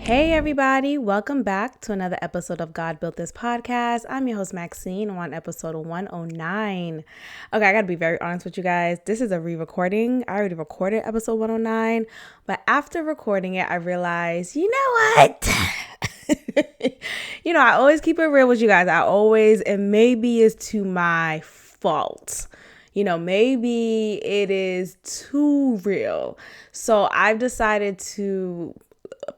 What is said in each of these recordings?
Hey everybody, welcome back to another episode of God Built This Podcast. I'm your host Maxine on episode 109. Okay, I gotta be very honest with you guys. This is a re-recording. I already recorded episode 109, but after recording it, I realized, you know what? I always keep it real with you guys. And maybe it's to my fault. Maybe it is too real. So I've decided to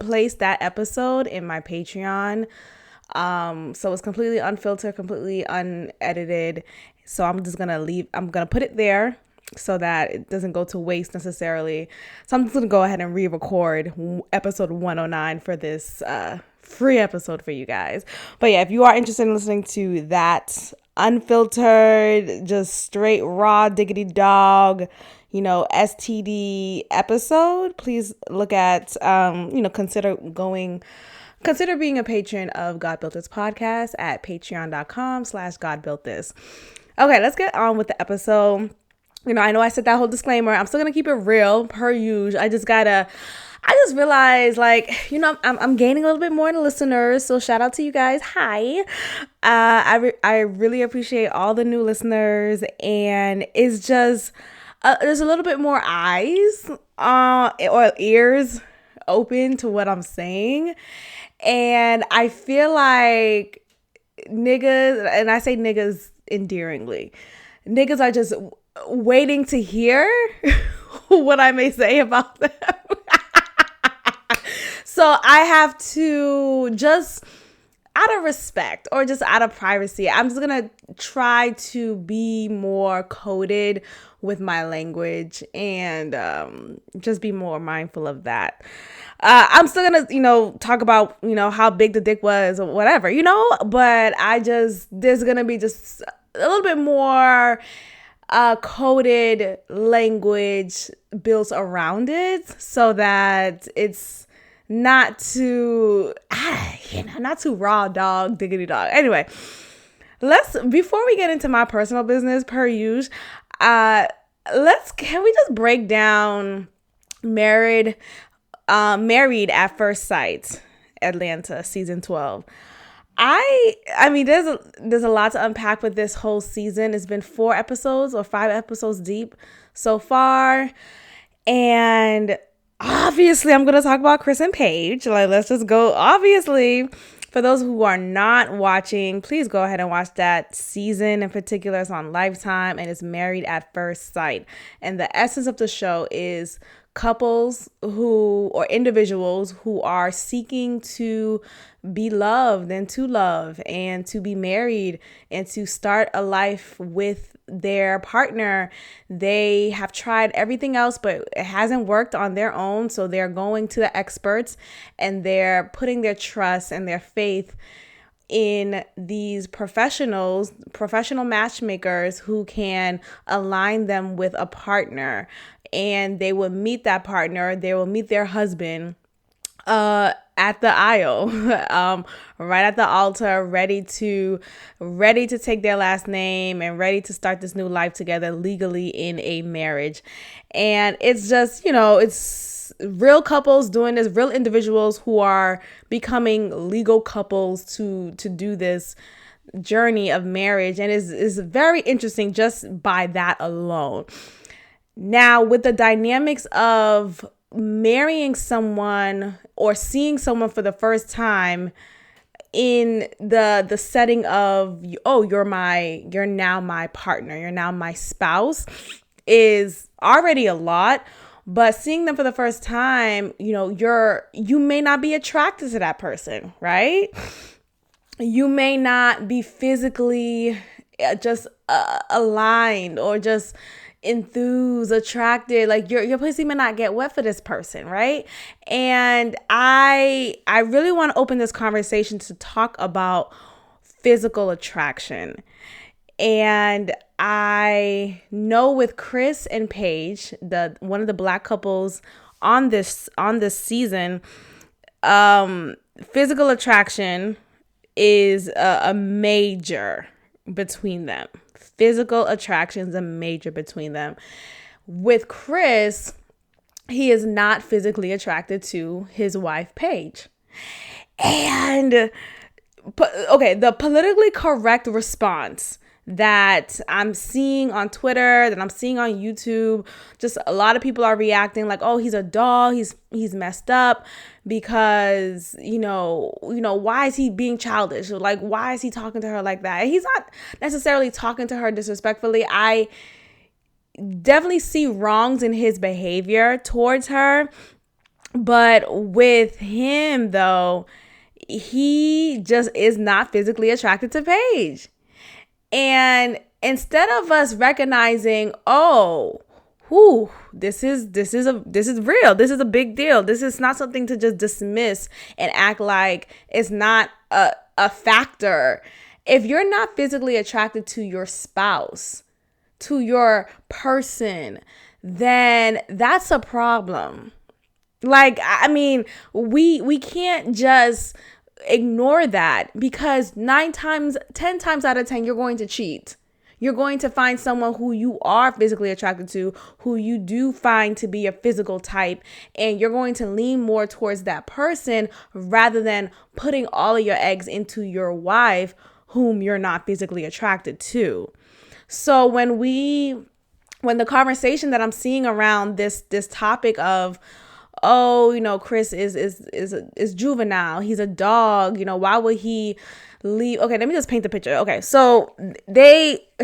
place that episode in my Patreon. So it's completely unfiltered, completely unedited. So I'm gonna put it there so that it doesn't go to waste necessarily. So I'm just gonna go ahead and re-record episode 109 for this free episode for you guys. But yeah, if you are interested in listening to that unfiltered, just straight raw diggity dog, STD episode, please look at, consider being a patron of God Built This Podcast at patreon.com/GodBuiltThis. Okay, let's get on with the episode. I know I said that whole disclaimer. I'm still going to keep it real per usual. I just realized, I'm gaining a little bit more in listeners. So shout out to you guys. Hi. I really appreciate all the new listeners. And it's just, there's a little bit more eyes or ears open to what I'm saying. And I feel like niggas, and I say niggas endearingly, niggas are just waiting to hear what I may say about them. So I have to, just out of respect or just out of privacy, I'm just going to try to be more coded with my language and just be more mindful of that. I'm still going to, talk about, how big the dick was or whatever, but there's going to be just a little bit more coded language built around it so that it's not too raw dog, diggity dog. Anyway, before we get into my personal business per usual, can we just break down Married at First Sight, Atlanta, season 12. I mean, there's a lot to unpack with this whole season. It's been 4 episodes or 5 episodes deep so far. And obviously, I'm going to talk about Chris and Paige. Let's just go. Obviously, for those who are not watching, please go ahead and watch that season. In particular, it's on Lifetime and it's Married at First Sight. And the essence of the show is couples or individuals who are seeking to be loved and to love and to be married and to start a life with their partner. They have tried everything else, but it hasn't worked on their own. So they're going to the experts and they're putting their trust and their faith in these professional matchmakers who can align them with a partner. And they will meet that partner. They will meet their husband at the aisle, right at the altar, ready to take their last name and ready to start this new life together legally in a marriage. And it's just, it's real couples doing this, real individuals who are becoming legal couples to do this journey of marriage. And is very interesting just by that alone. Now, with the dynamics of marrying someone or seeing someone for the first time in the setting of, you're now my partner, you're now my spouse, is already a lot. But seeing them for the first time, you may not be attracted to that person, right? You may not be physically just aligned or just enthused, attracted, like your pussy may not get wet for this person, right? And I really want to open this conversation to talk about physical attraction. And I know with Chris and Paige, one of the Black couples on this season, physical attraction is a major between them. Physical attraction is a major between them. With Chris, he is not physically attracted to his wife, Paige. And okay, the politically correct response that I'm seeing on Twitter, that I'm seeing on YouTube, just a lot of people are reacting like, oh, he's a dog, he's messed up because, why is he being childish? Like, why is he talking to her like that? And he's not necessarily talking to her disrespectfully. I definitely see wrongs in his behavior towards her. But with him, though, he just is not physically attracted to Paige. And instead of us recognizing, this is real. This is a big deal. This is not something to just dismiss and act like it's not a factor. If you're not physically attracted to your spouse, to your person, then that's a problem. Like, I mean, we can't just ignore that, because 10 times out of 10, you're going to cheat. You're going to find someone who you are physically attracted to, who you do find to be a physical type, and you're going to lean more towards that person rather than putting all of your eggs into your wife, whom you're not physically attracted to. So when the conversation that I'm seeing around this topic of, Chris is juvenile, he's a dog, why would he leave? Okay, let me just paint the picture. Okay, so it's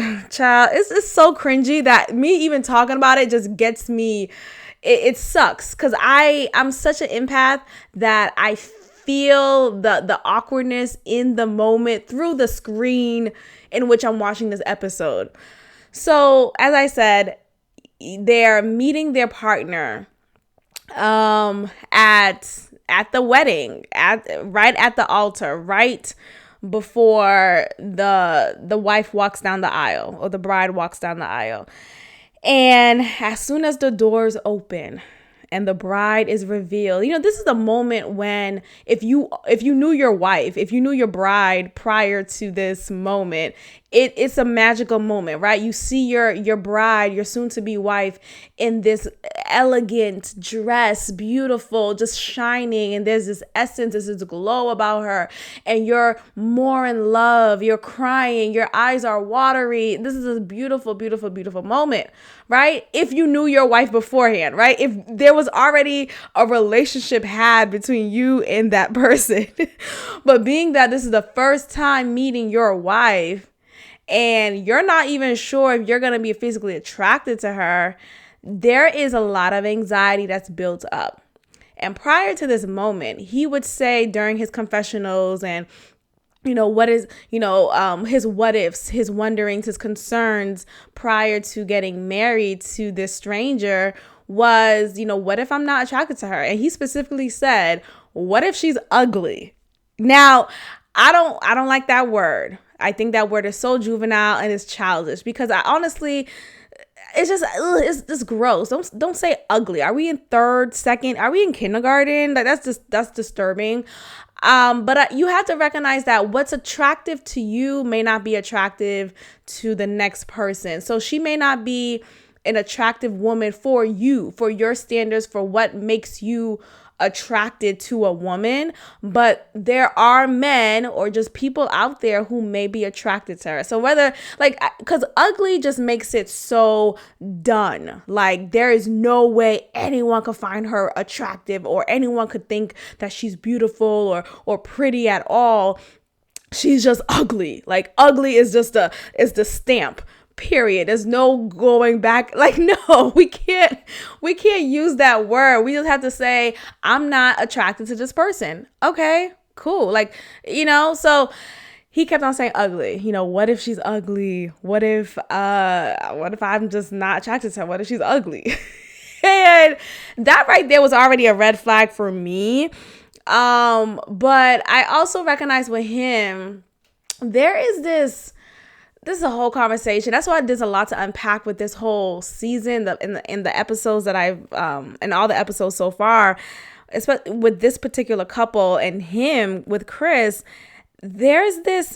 so cringy that me even talking about it just gets me, it sucks, because I'm such an empath that I feel the awkwardness in the moment through the screen in which I'm watching this episode. So as I said, they're meeting their partner at the wedding, right at the altar, right before the wife walks down the aisle, or the bride walks down the aisle. And as soon as the doors open and the bride is revealed, this is the moment when if you knew your wife, if you knew your bride prior to this moment, it's a magical moment, right? You see your bride, your soon-to-be wife, in this elegant dress, beautiful, just shining, and there's this essence, there's this glow about her, and you're more in love, you're crying, your eyes are watery. This is a beautiful, beautiful, beautiful moment, right? If you knew your wife beforehand, right? If there was already a relationship had between you and that person. But being that this is the first time meeting your wife, and you're not even sure if you're going to be physically attracted to her, there is a lot of anxiety that's built up. And prior to this moment, he would say during his confessionals and his what ifs, his wonderings, his concerns prior to getting married to this stranger was, what if I'm not attracted to her? And he specifically said, what if she's ugly? Now, I don't like that word. I think that word is so juvenile and it's childish, because I honestly, it's just gross. Don't say ugly. Are we in second? Are we in kindergarten? Like that's disturbing. But you have to recognize that what's attractive to you may not be attractive to the next person. So she may not be an attractive woman for you, for your standards, for what makes you attracted to a woman, but there are men or just people out there who may be attracted to her. So whether, like, because ugly just makes it so done. Like, there is no way anyone could find her attractive, or anyone could think that she's beautiful or pretty at all. She's just ugly. Like, ugly is just the stamp. Period. There's no going back. Like, no, we can't use that word. We just have to say, I'm not attracted to this person. Okay, cool. Like, so he kept on saying ugly. What if she's ugly? What if I'm just not attracted to her? What if she's ugly? And that right there was already a red flag for me. But I also recognize with him, there is this is a whole conversation. That's why there's a lot to unpack with this whole season, in the episodes that I've and all the episodes so far, especially with this particular couple and him with Chris. There's this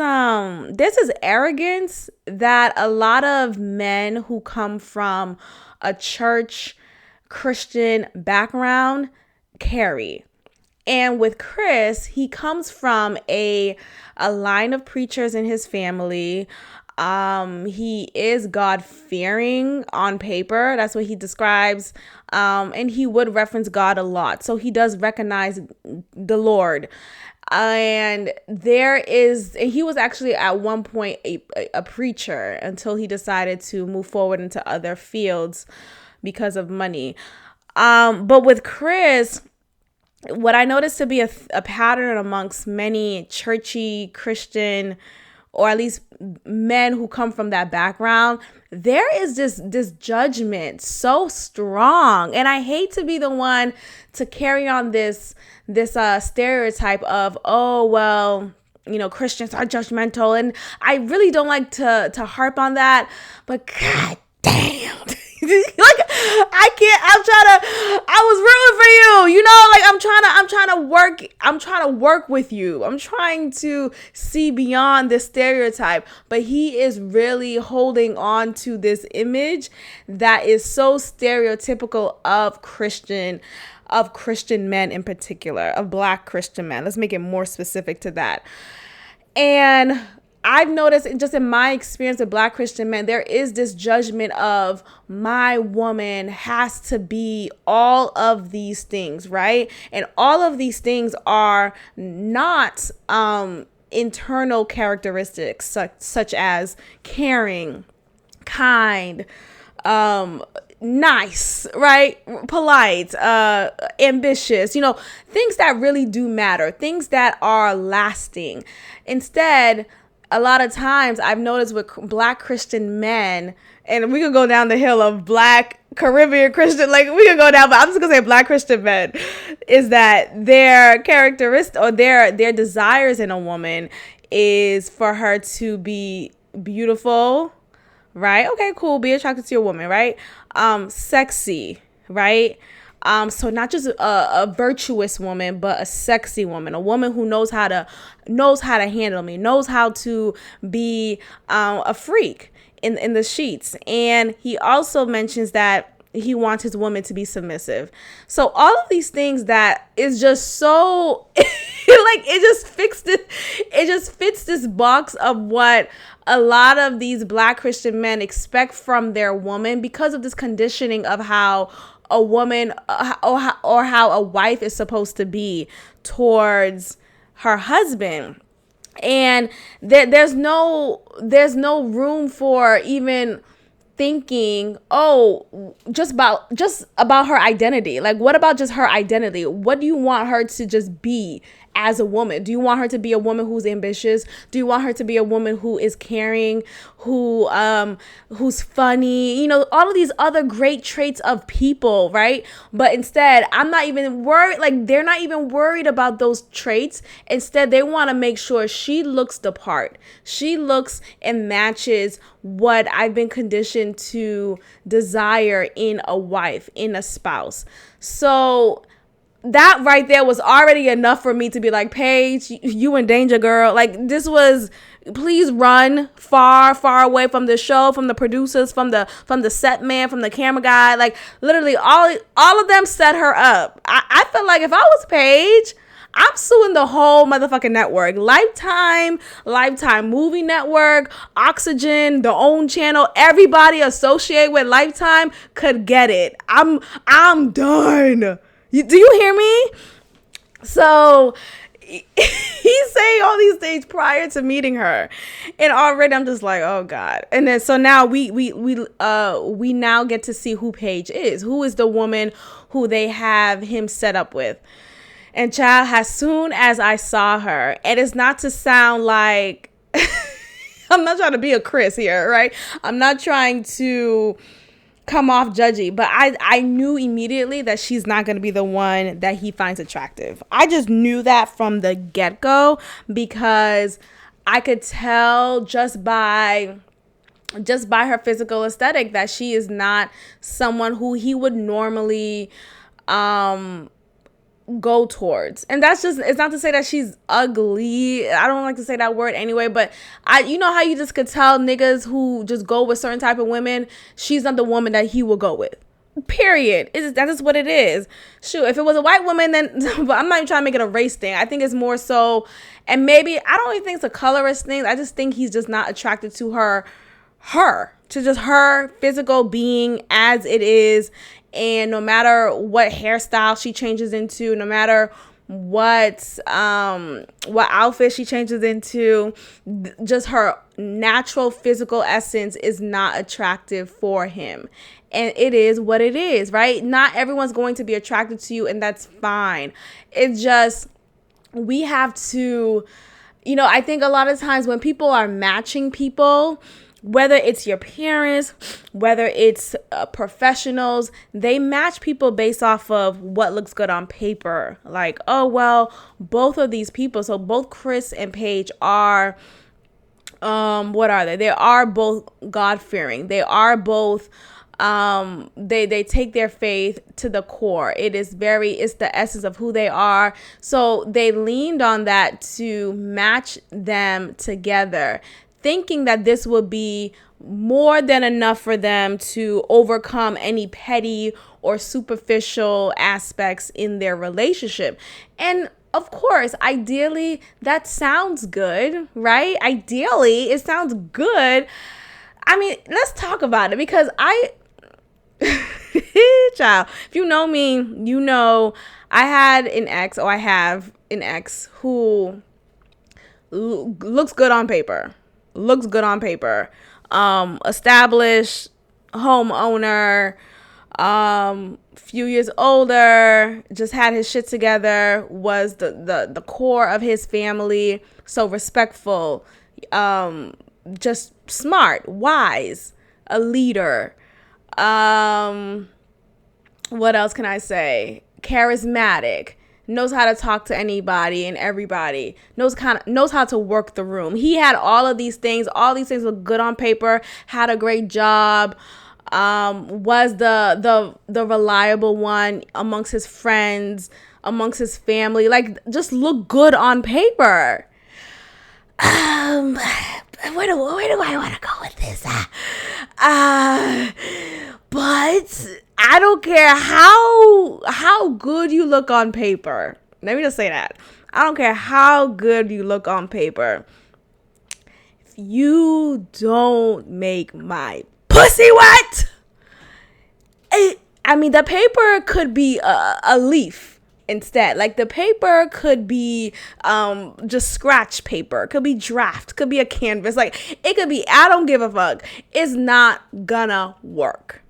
arrogance that a lot of men who come from a church Christian background carry. And with Chris, he comes from a line of preachers in his family. He is God-fearing on paper. That's what he describes. And he would reference God a lot. So he does recognize the Lord. And he was actually at one point a preacher until he decided to move forward into other fields because of money. But with Chris, what I noticed to be a pattern amongst many churchy Christian, or at least men who come from that background, there is this judgment so strong. And I hate to be the one to carry on this stereotype of, oh, well, Christians are judgmental. And I really don't like to harp on that. But God damn. Like, I was rooting for you, I'm trying to work with you. I'm trying to see beyond this stereotype, but he is really holding on to this image that is so stereotypical of Christian men in particular, of Black Christian men. Let's make it more specific to that. And I've noticed just in my experience with Black Christian men, there is this judgment of my woman has to be all of these things, right? And all of these things are not internal characteristics such as caring, kind, nice, right? Polite, ambitious, things that really do matter, things that are lasting. Instead, a lot of times I've noticed with Black Christian men, and we could go down the hill of Black Caribbean Christian, like we could go down, but I'm just gonna say Black Christian men, is that their characteristic or their desires in a woman is for her to be beautiful, right? Okay, cool. Be attracted to your woman, right? Sexy, right? So not just a virtuous woman, but a sexy woman, a woman who knows how to handle me, knows how to be a freak in the sheets. And he also mentions that he wants his woman to be submissive. So all of these things that is just so like it just fits this box of what a lot of these Black Christian men expect from their woman because of this conditioning of how a woman or how a wife is supposed to be towards her husband. And there's no room for even thinking, just about her identity. Like, what about just her identity? What do you want her to just be as a woman? Do you want her to be a woman who's ambitious? Do you want her to be a woman who is caring, who's funny? All of these other great traits of people, right? But instead, I'm not even worried. Like, they're not even worried about those traits. Instead, they want to make sure she looks the part. She looks and matches what I've been conditioned to desire in a wife, in a spouse. So that right there was already enough for me to be like, Paige, you in danger, girl. Like, this was, please run far, far away from the show, from the producers, from the set man, from the camera guy. Like, literally all of them set her up. I feel like if I was Paige, I'm suing the whole motherfucking network. Lifetime Movie Network, Oxygen, the OWN channel, everybody associated with Lifetime could get it. I'm done. Do you hear me? So he's saying all these things prior to meeting her, and already I'm just like, oh God. And then so now we now get to see who Paige is. Who is the woman who they have him set up with? And child, as soon as I saw her, and it's not to sound like I'm not trying to be a Chris here, right? I'm not trying to come off judgy, but I knew immediately that she's not going to be the one that he finds attractive. I just knew that from the get-go because I could tell just by her physical aesthetic that she is not someone who he would normally go towards. And that's just, it's not to say that she's ugly. I don't like to say that word anyway, but you know how you just could tell niggas who just go with certain type of women, she's not the woman that he will go with. Period. That is what it is. Shoot, if it was a white woman, then but I'm not even trying to make it a race thing. I think it's more so, and maybe I don't even think it's a colorist thing. I just think he's just not attracted to to just her physical being as it is. And no matter what hairstyle she changes into, no matter what outfit she changes into, just her natural physical essence is not attractive for him. And it is what it is, right? Not everyone's going to be attracted to you, and that's fine. It's just, we have to, I think a lot of times when people are matching people, whether it's your parents, whether it's professionals, they match people based off of what looks good on paper. Like, oh, well, both of these people, so both Chris and Paige are, what are they? They are both God-fearing. They are both, they take their faith to the core. It's the essence of who they are. So they leaned on that to match them together, thinking that this would be more than enough for them to overcome any petty or superficial aspects in their relationship. And of course, ideally, that sounds good, right? Ideally, it sounds good. I mean, let's talk about it, because child, if you know me, I have an ex who looks good on paper. Established homeowner, few years older, just had his shit together, was the core of his family, so respectful, just smart, wise, a leader. What else can I say? Charismatic. Knows how to talk to anybody and everybody, knows how to work the room. He had all of these things. All these things were good on paper, had a great job, was the reliable one amongst his friends, amongst his family, like just looked good on paper. Where do I want to go with this? But I don't care how good you look on paper. Let me just say that. I don't care how good you look on paper. If you don't make my pussy wet, the paper could be a leaf instead. Like, the paper could be just scratch paper, could be draft, could be a canvas. Like, it could be, I don't give a fuck. It's not gonna work.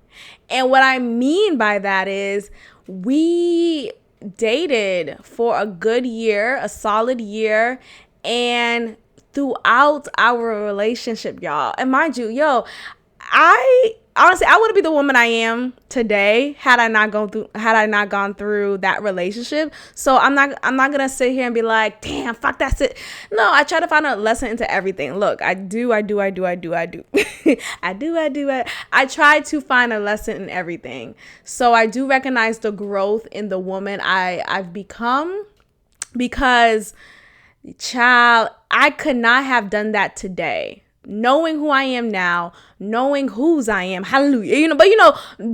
And what I mean by that is, we dated for a good year, a solid year, and throughout our relationship, y'all, and mind you, I wouldn't be the woman I am today had I not gone through that relationship. So I'm not gonna sit here and be like, damn, fuck, that's it. No, I try to find a lesson into everything. Look, I do. I try to find a lesson in everything. So I do recognize the growth in the woman I've become, because, child, I could not have done that today. Knowing who I am now, knowing whose I am, hallelujah, but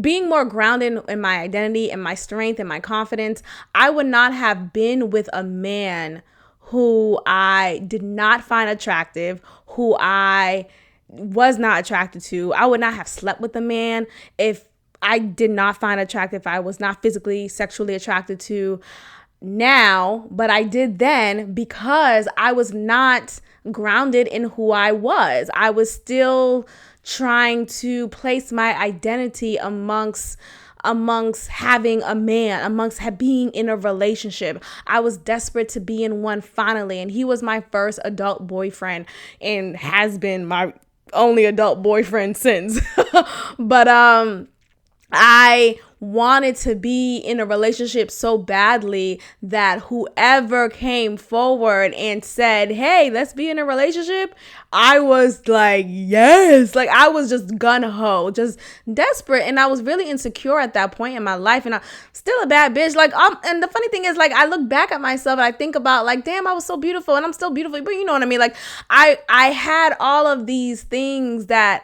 being more grounded in my identity and my strength and my confidence, I would not have been with a man who I did not find attractive, who I was not attracted to. I would not have slept with a man if I did not find attractive, if I was not physically, sexually attracted to now, but I did then, because I was not grounded in who I was. I was still trying to place my identity amongst having a man, amongst being in a relationship. I was desperate to be in one finally, and he was my first adult boyfriend and has been my only adult boyfriend since. But I wanted to be in a relationship so badly that whoever came forward and said, hey, let's be in a relationship, I was like, yes. Like, I was just gung-ho, just desperate. And I was really insecure at that point in my life. And I'm still a bad bitch. Like, and the funny thing is, like, I look back at myself and I think about, like, damn, I was so beautiful, and I'm still beautiful. But you know what I mean? Like, I had all of these things that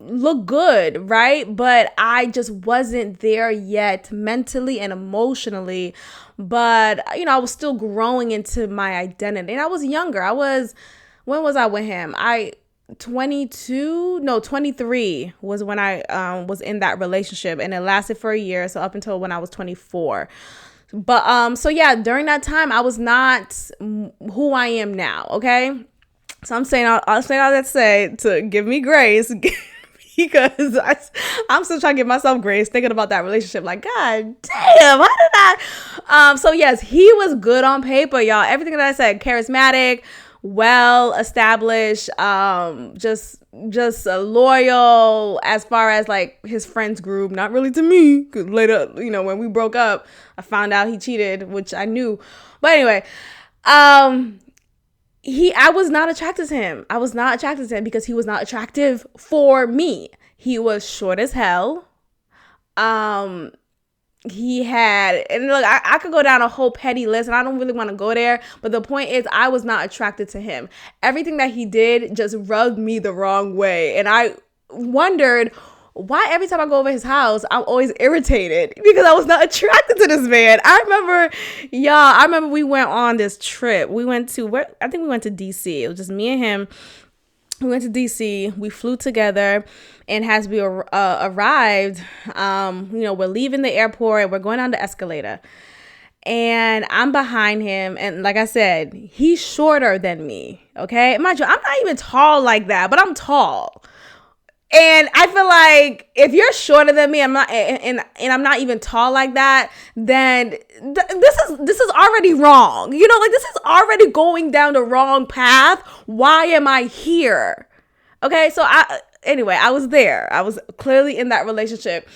look good, right? But I just wasn't there yet mentally and emotionally. But, I was still growing into my identity. And I was younger. When was I with him? 23 was when I was in that relationship, and it lasted for a year. So up until when I was 24. But so yeah, during that time, I was not who I am now. Okay. So I'm saying all that to say to give me grace because I'm still trying to give myself grace thinking about that relationship. Like, God damn, how did I? So yes, he was good on paper, y'all. Everything that I said, charismatic, well established, just loyal as far as like his friends group, not really to me, because later, when we broke up, I found out he cheated, which I knew. But anyway, I was not attracted to him. I was not attracted to him because he was not attractive for me. He was short as hell. He had, and look, I could go down a whole petty list, and I don't really want to go there, but the point is I was not attracted to him. Everything that he did just rubbed me the wrong way, and I wondered why every time I go over his house, I'm always irritated because I was not attracted to this man. I remember we went on this trip. I think we went to DC. It was just me and him. We went to DC. We flew together, and as we arrived, we're leaving the airport and we're going down the escalator. And I'm behind him, and like I said, he's shorter than me. Okay, mind you, I'm not even tall like that, but I'm tall. And I feel like if you're shorter than me, I'm not, and I'm not even tall like that, then this is already wrong. Like this is already going down the wrong path. Why am I here? Okay, so I was there. I was clearly in that relationship.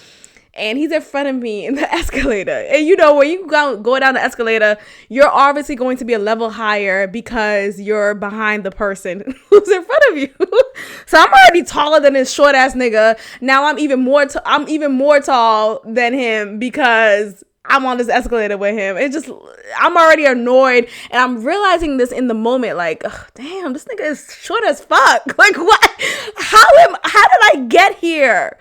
And he's in front of me in the escalator. And when you go down the escalator, you're obviously going to be a level higher because you're behind the person who's in front of you. So I'm already taller than this short ass nigga. Now I'm even more tall than him because I'm on this escalator with him. I'm already annoyed, and I'm realizing this in the moment. Like, damn, this nigga is short as fuck. Like, what? How did I get here?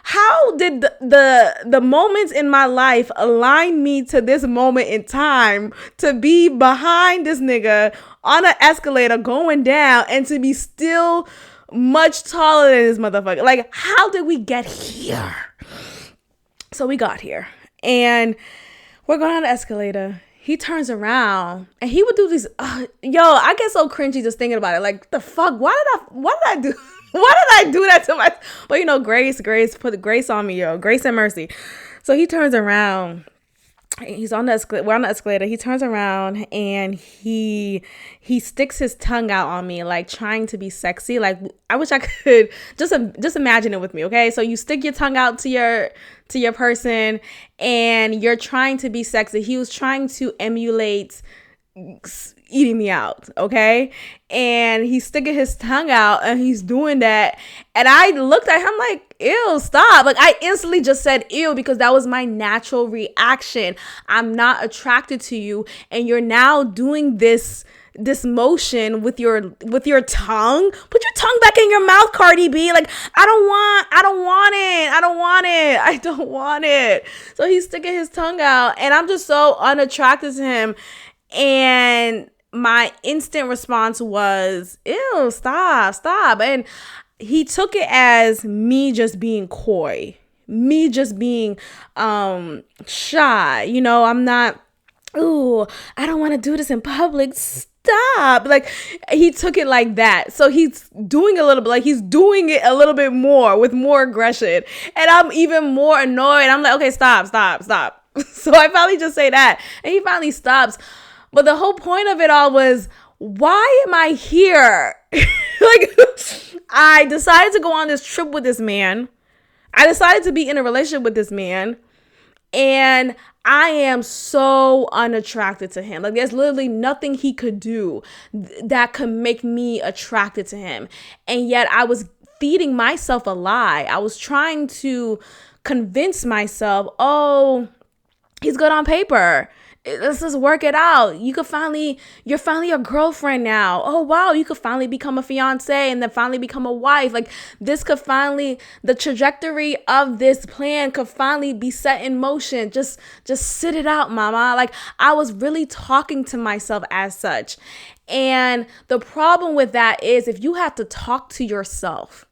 How did the moments in my life align me to this moment in time to be behind this nigga on an escalator going down and to be still much taller than this motherfucker? Like, how did we get here? So we got here, and we're going on the escalator. He turns around, and he would do these. I get so cringy just thinking about it. Like, the fuck? What did I do? Why did I do that to myself? But grace, put the grace on me, yo. Grace and mercy. So he turns around. He's on the escalator. We're on the escalator. He turns around and he sticks his tongue out on me, like trying to be sexy. Like, I wish I could just imagine it with me. Okay. So you stick your tongue out to your person and you're trying to be sexy. He was trying to emulate eating me out, okay? And he's sticking his tongue out and he's doing that, and I looked at him like, ew, stop. Like, I instantly just said ew because that was my natural reaction. I'm not attracted to you, and you're now doing this motion with your tongue. Put your tongue back in your mouth, Cardi B. Like, I don't want it. So he's sticking his tongue out, and I'm just so unattracted to him. And my instant response was, ew, stop. And he took it as me just being coy, me just being shy. I'm not, ooh, I don't want to do this in public. Stop. Like, he took it like that. So he's doing a little bit, like he's doing it a little bit more with more aggression. And I'm even more annoyed. I'm like, okay, stop. So I finally just say that. And he finally stops. But the whole point of it all was, why am I here? Like, I decided to go on this trip with this man. I decided to be in a relationship with this man. And I am so unattracted to him. Like, there's literally nothing he could do that could make me attracted to him. And yet I was feeding myself a lie. I was trying to convince myself, oh, he's good on paper. Let's just work it out. You're finally a girlfriend now. Oh, wow. You could finally become a fiance and then finally become a wife. Like, the trajectory of this plan could finally be set in motion. Just sit it out, mama. Like, I was really talking to myself as such. And the problem with that is if you have to talk to yourself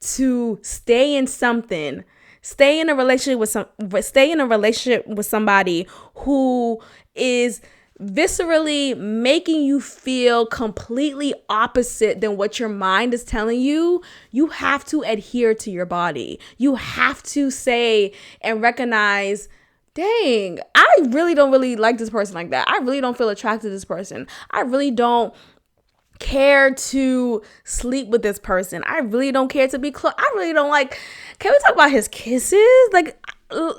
to stay in something, stay in a relationship with somebody who is viscerally making you feel completely opposite than what your mind is telling you, you have to adhere to your body. You have to say and recognize, dang, I really don't really like this person like that. I really don't feel attracted to this person. I really don't care to sleep with this person. I really don't care to be close. I really don't like. Can we talk about his kisses? Like,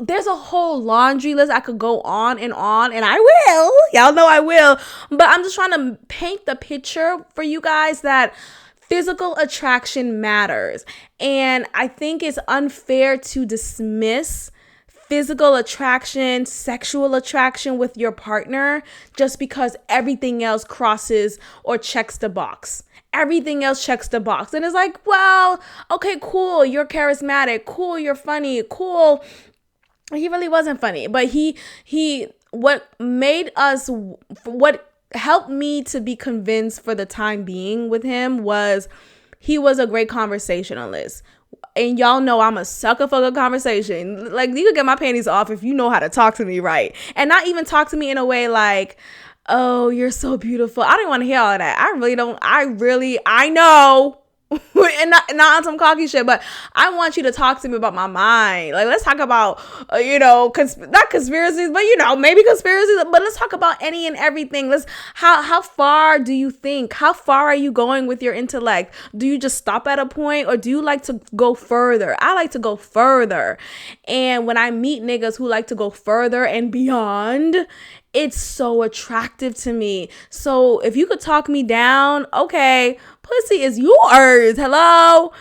there's a whole laundry list. I could go on, and I will. Y'all know I will. But I'm just trying to paint the picture for you guys that physical attraction matters. And I think it's unfair to dismiss physical attraction, sexual attraction with your partner just because everything else crosses or checks the box. Everything else checks the box. And it's like, well, okay, cool. You're charismatic. Cool. You're funny. Cool. He really wasn't funny, but what helped me to be convinced for the time being with him was he was a great conversationalist. And y'all know I'm a sucker for a good conversation. Like, you could get my panties off if you know how to talk to me right. And not even talk to me in a way like, oh, you're so beautiful. I don't want to hear all of that. I know. And not on some cocky shit, but I want you to talk to me about my mind. Like, let's talk about, not conspiracies, but, maybe conspiracies, but let's talk about any and everything. How far do you think? How far are you going with your intellect? Do you just stop at a point, or do you like to go further? I like to go further. And when I meet niggas who like to go further and beyond, it's so attractive to me. So if you could talk me down, okay, pussy is yours. Hello.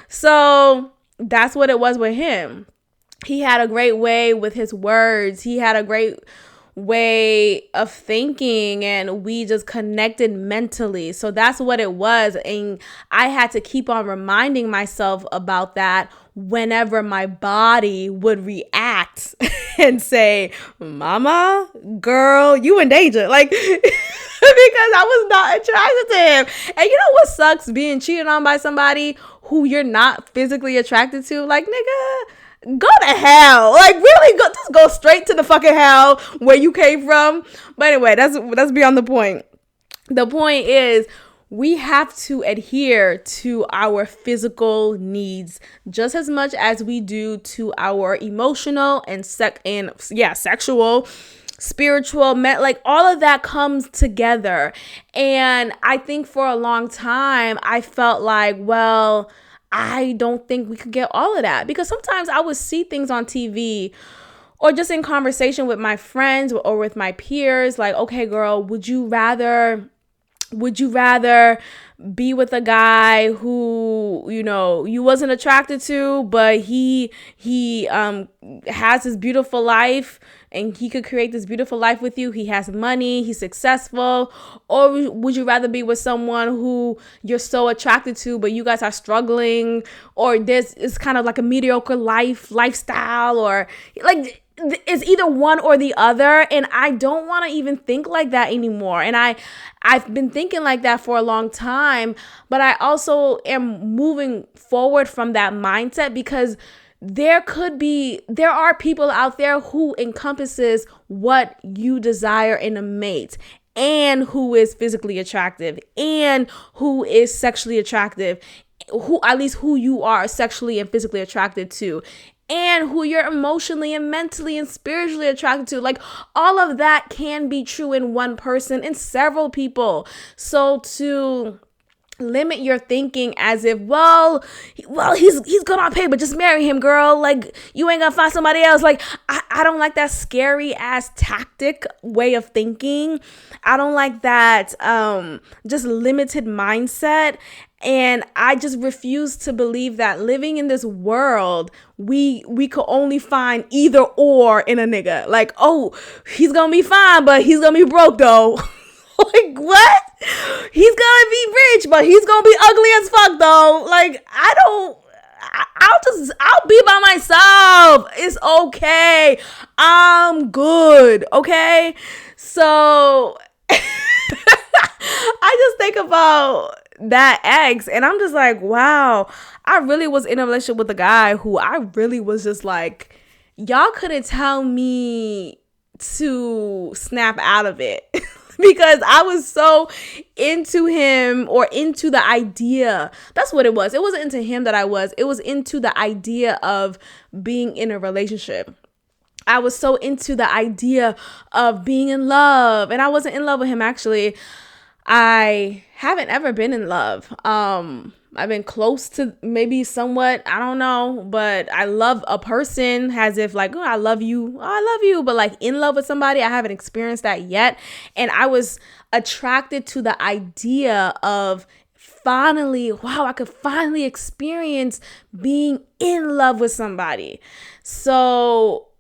So that's what it was with him. He had a great way with his words. He had a great way of thinking, and we just connected mentally. So that's what it was. And I had to keep on reminding myself about that whenever my body would react and say, mama, girl, you in danger. Like, because I was not attracted to him. And you know what sucks? Being cheated on by somebody who you're not physically attracted to. Like, nigga, go to hell. Like, really, just go straight to the fucking hell where you came from. But anyway, that's beyond the point. The point is, we have to adhere to our physical needs just as much as we do to our emotional and sexual, spiritual, like all of that comes together. And I think for a long time, I felt like, well, I don't think we could get all of that, because sometimes I would see things on TV or just in conversation with my friends or with my peers, like, okay, girl, would you rather be with a guy who, you wasn't attracted to, but he has this beautiful life and he could create this beautiful life with you. He has money, he's successful. Or would you rather be with someone who you're so attracted to, but you guys are struggling, or this is kind of like a mediocre lifestyle, or like, it's either one or the other. And I don't want to even think like that anymore. And I've been thinking like that for a long time, but I also am moving forward from that mindset, because there are people out there who encompasses what you desire in a mate, and who is physically attractive, and who is sexually attractive, who you are sexually and physically attracted to, and who you're emotionally and mentally and spiritually attracted to. Like, all of that can be true in one person, in several people. So to limit your thinking as if, well, he's good on paper, just marry him, girl. Like, you ain't gonna find somebody else. Like, I don't like that scary ass tactic way of thinking. I don't like that just limited mindset. And I just refuse to believe that living in this world, we could only find either or in a nigga. Like, oh, he's gonna be fine, but he's gonna be broke though. Like, what? He's gonna be rich, but he's gonna be ugly as fuck though. Like, I'll be by myself. It's okay. I'm good. Okay. So I just think about that ex and I'm just like, wow, I really was in a relationship with a guy who I really was just like, y'all couldn't tell me to snap out of it. Because I was so into him or into the idea. That's what it was. It wasn't into him that I was. It was into the idea of being in a relationship. I was so into the idea of being in love. And I wasn't in love with him, actually. I haven't ever been in love. I've been close to maybe somewhat, I don't know, but I love a person as if like, oh, I love you. Oh, I love you. But like in love with somebody, I haven't experienced that yet. And I was attracted to the idea of finally, wow, I could finally experience being in love with somebody. So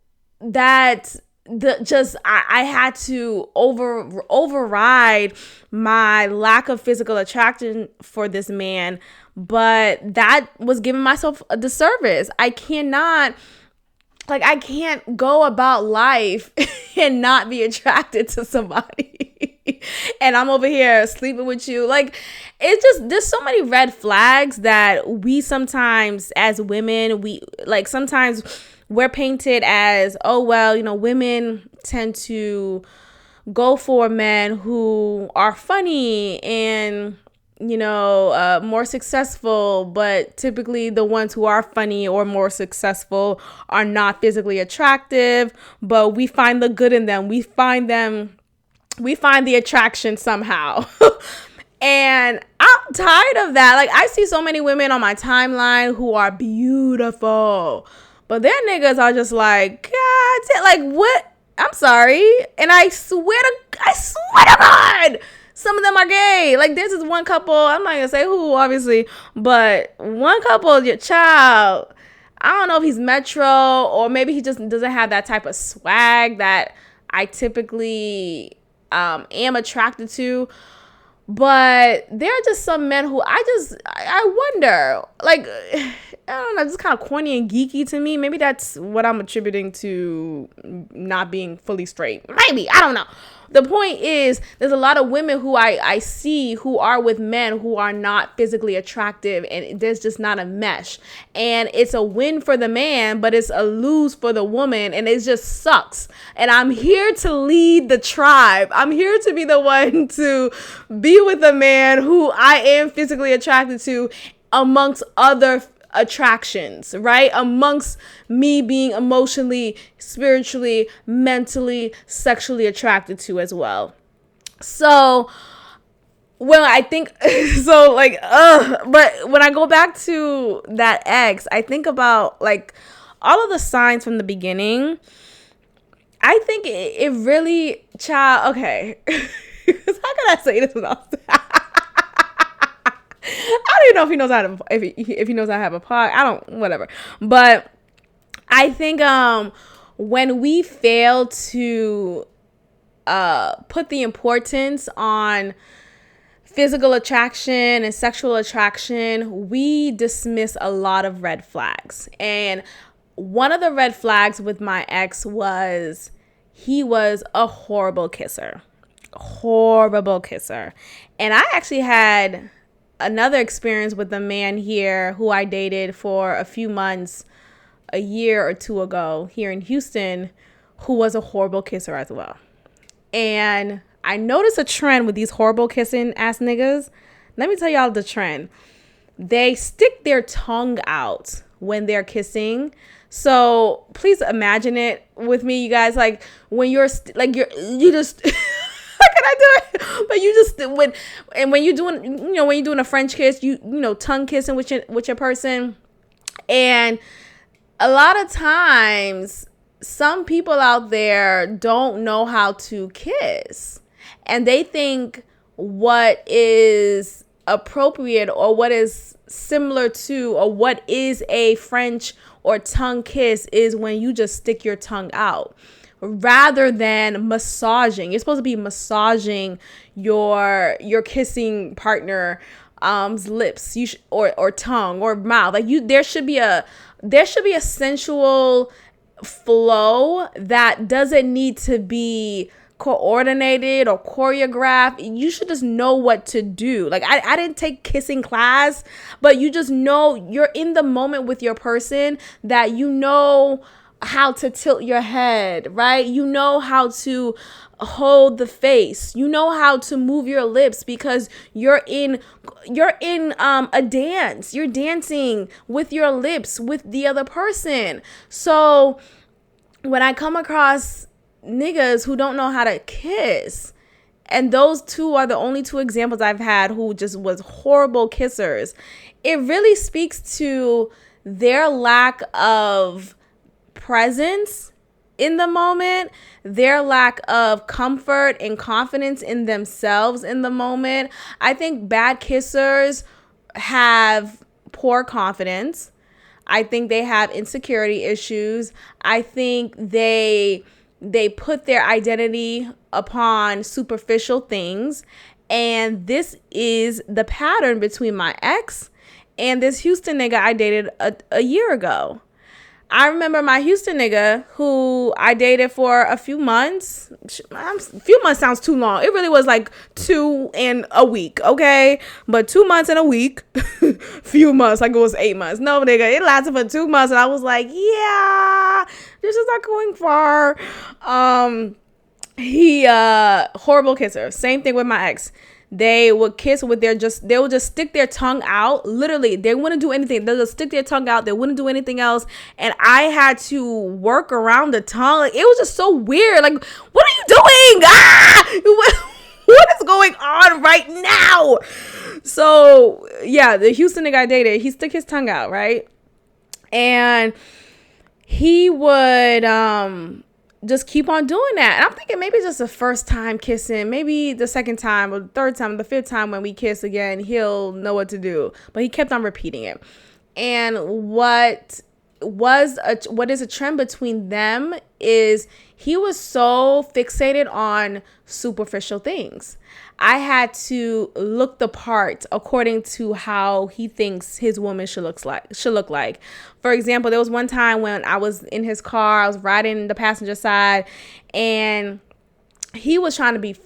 that I had to override my lack of physical attraction for this man, but that was giving myself a disservice. I can't go about life and not be attracted to somebody. And I'm over here sleeping with you. Like, it's just, there's so many red flags that we sometimes as women, sometimes we're painted as, oh, well, women tend to go for men who are funny and, more successful, but typically the ones who are funny or more successful are not physically attractive, but we find the good in them. We find the attraction somehow. And I'm tired of that. Like, I see so many women on my timeline who are beautiful, but their niggas are just like, God, like, what? I'm sorry. And I swear to God, some of them are gay. Like, there's this one couple, I'm not going to say who, obviously, but one couple, your child, I don't know if he's metro or maybe he just doesn't have that type of swag that I typically am attracted to. But there are just some men who I wonder, like, I don't know, it's kind of corny and geeky to me. Maybe that's what I'm attributing to not being fully straight. Maybe, I don't know. The point is, there's a lot of women who I see who are with men who are not physically attractive, and there's just not a mesh. And it's a win for the man, but it's a lose for the woman, and it just sucks. And I'm here to lead the tribe. I'm here to be the one to be with a man who I am physically attracted to amongst other attractions, right? Amongst me being emotionally, spiritually, mentally, sexually attracted to as well. So when I think but when I go back to that ex, I think about like all of the signs from the beginning. I think it really, child, okay. How can I say this without I don't even know if he knows how to, if he knows how to have a pod. I don't, whatever. But I think when we fail to put the importance on physical attraction and sexual attraction, we dismiss a lot of red flags. And one of the red flags with my ex was he was a horrible kisser. And I actually had another experience with a man here who I dated for a few months, a year or two ago here in Houston, who was a horrible kisser as well. And I noticed a trend with these horrible kissing ass niggas. Let me tell y'all the trend. They stick their tongue out when they're kissing. So please imagine it with me, you guys. Like when you just how can I do it? But you just when you're doing a French kiss, you tongue kissing with your person, and a lot of times some people out there don't know how to kiss, and they think what is appropriate or what is similar to or what is a French or tongue kiss is when you just stick your tongue out rather than massaging. You're supposed to be massaging your kissing partner lips, or tongue or mouth. Like there should be a sensual flow that doesn't need to be coordinated or choreographed. You should just know what to do. Like I didn't take kissing class, but you just know you're in the moment with your person, that you know how to tilt your head, right? You know how to hold the face. You know how to move your lips because you're in a dance. You're dancing with your lips with the other person. So when I come across niggas who don't know how to kiss, and those two are the only two examples I've had who just was horrible kissers, it really speaks to their lack of presence in the moment, their lack of comfort and confidence in themselves in the moment. I think bad kissers have poor confidence. I think they have insecurity issues. I think they put their identity upon superficial things. And this is the pattern between my ex and this Houston nigga I dated a year ago. I remember my Houston nigga who I dated for a few months. A few months sounds too long. It really was like 2 and a week, okay? But 2 months and a week. Few months, like it was 8 months. No, nigga, it lasted for 2 months. And I was like, yeah, this is not going far. He horrible kisser. Same thing with my ex. They would kiss with they would just stick their tongue out. Literally, they wouldn't do anything. They'll just stick their tongue out. They wouldn't do anything else. And I had to work around the tongue. Like, it was just so weird. Like, what are you doing? What is going on right now? So, yeah, the Houston nigga I dated, he stuck his tongue out, right? And he would just keep on doing that. And I'm thinking maybe just the first time kissing, maybe the second time or the third time, the fifth time when we kiss again, he'll know what to do. But he kept on repeating it. And what is a trend between them is he was so fixated on superficial things. I had to look the part according to how he thinks his woman should look like. For example, there was one time when I was in his car, I was riding the passenger side, and he was trying to be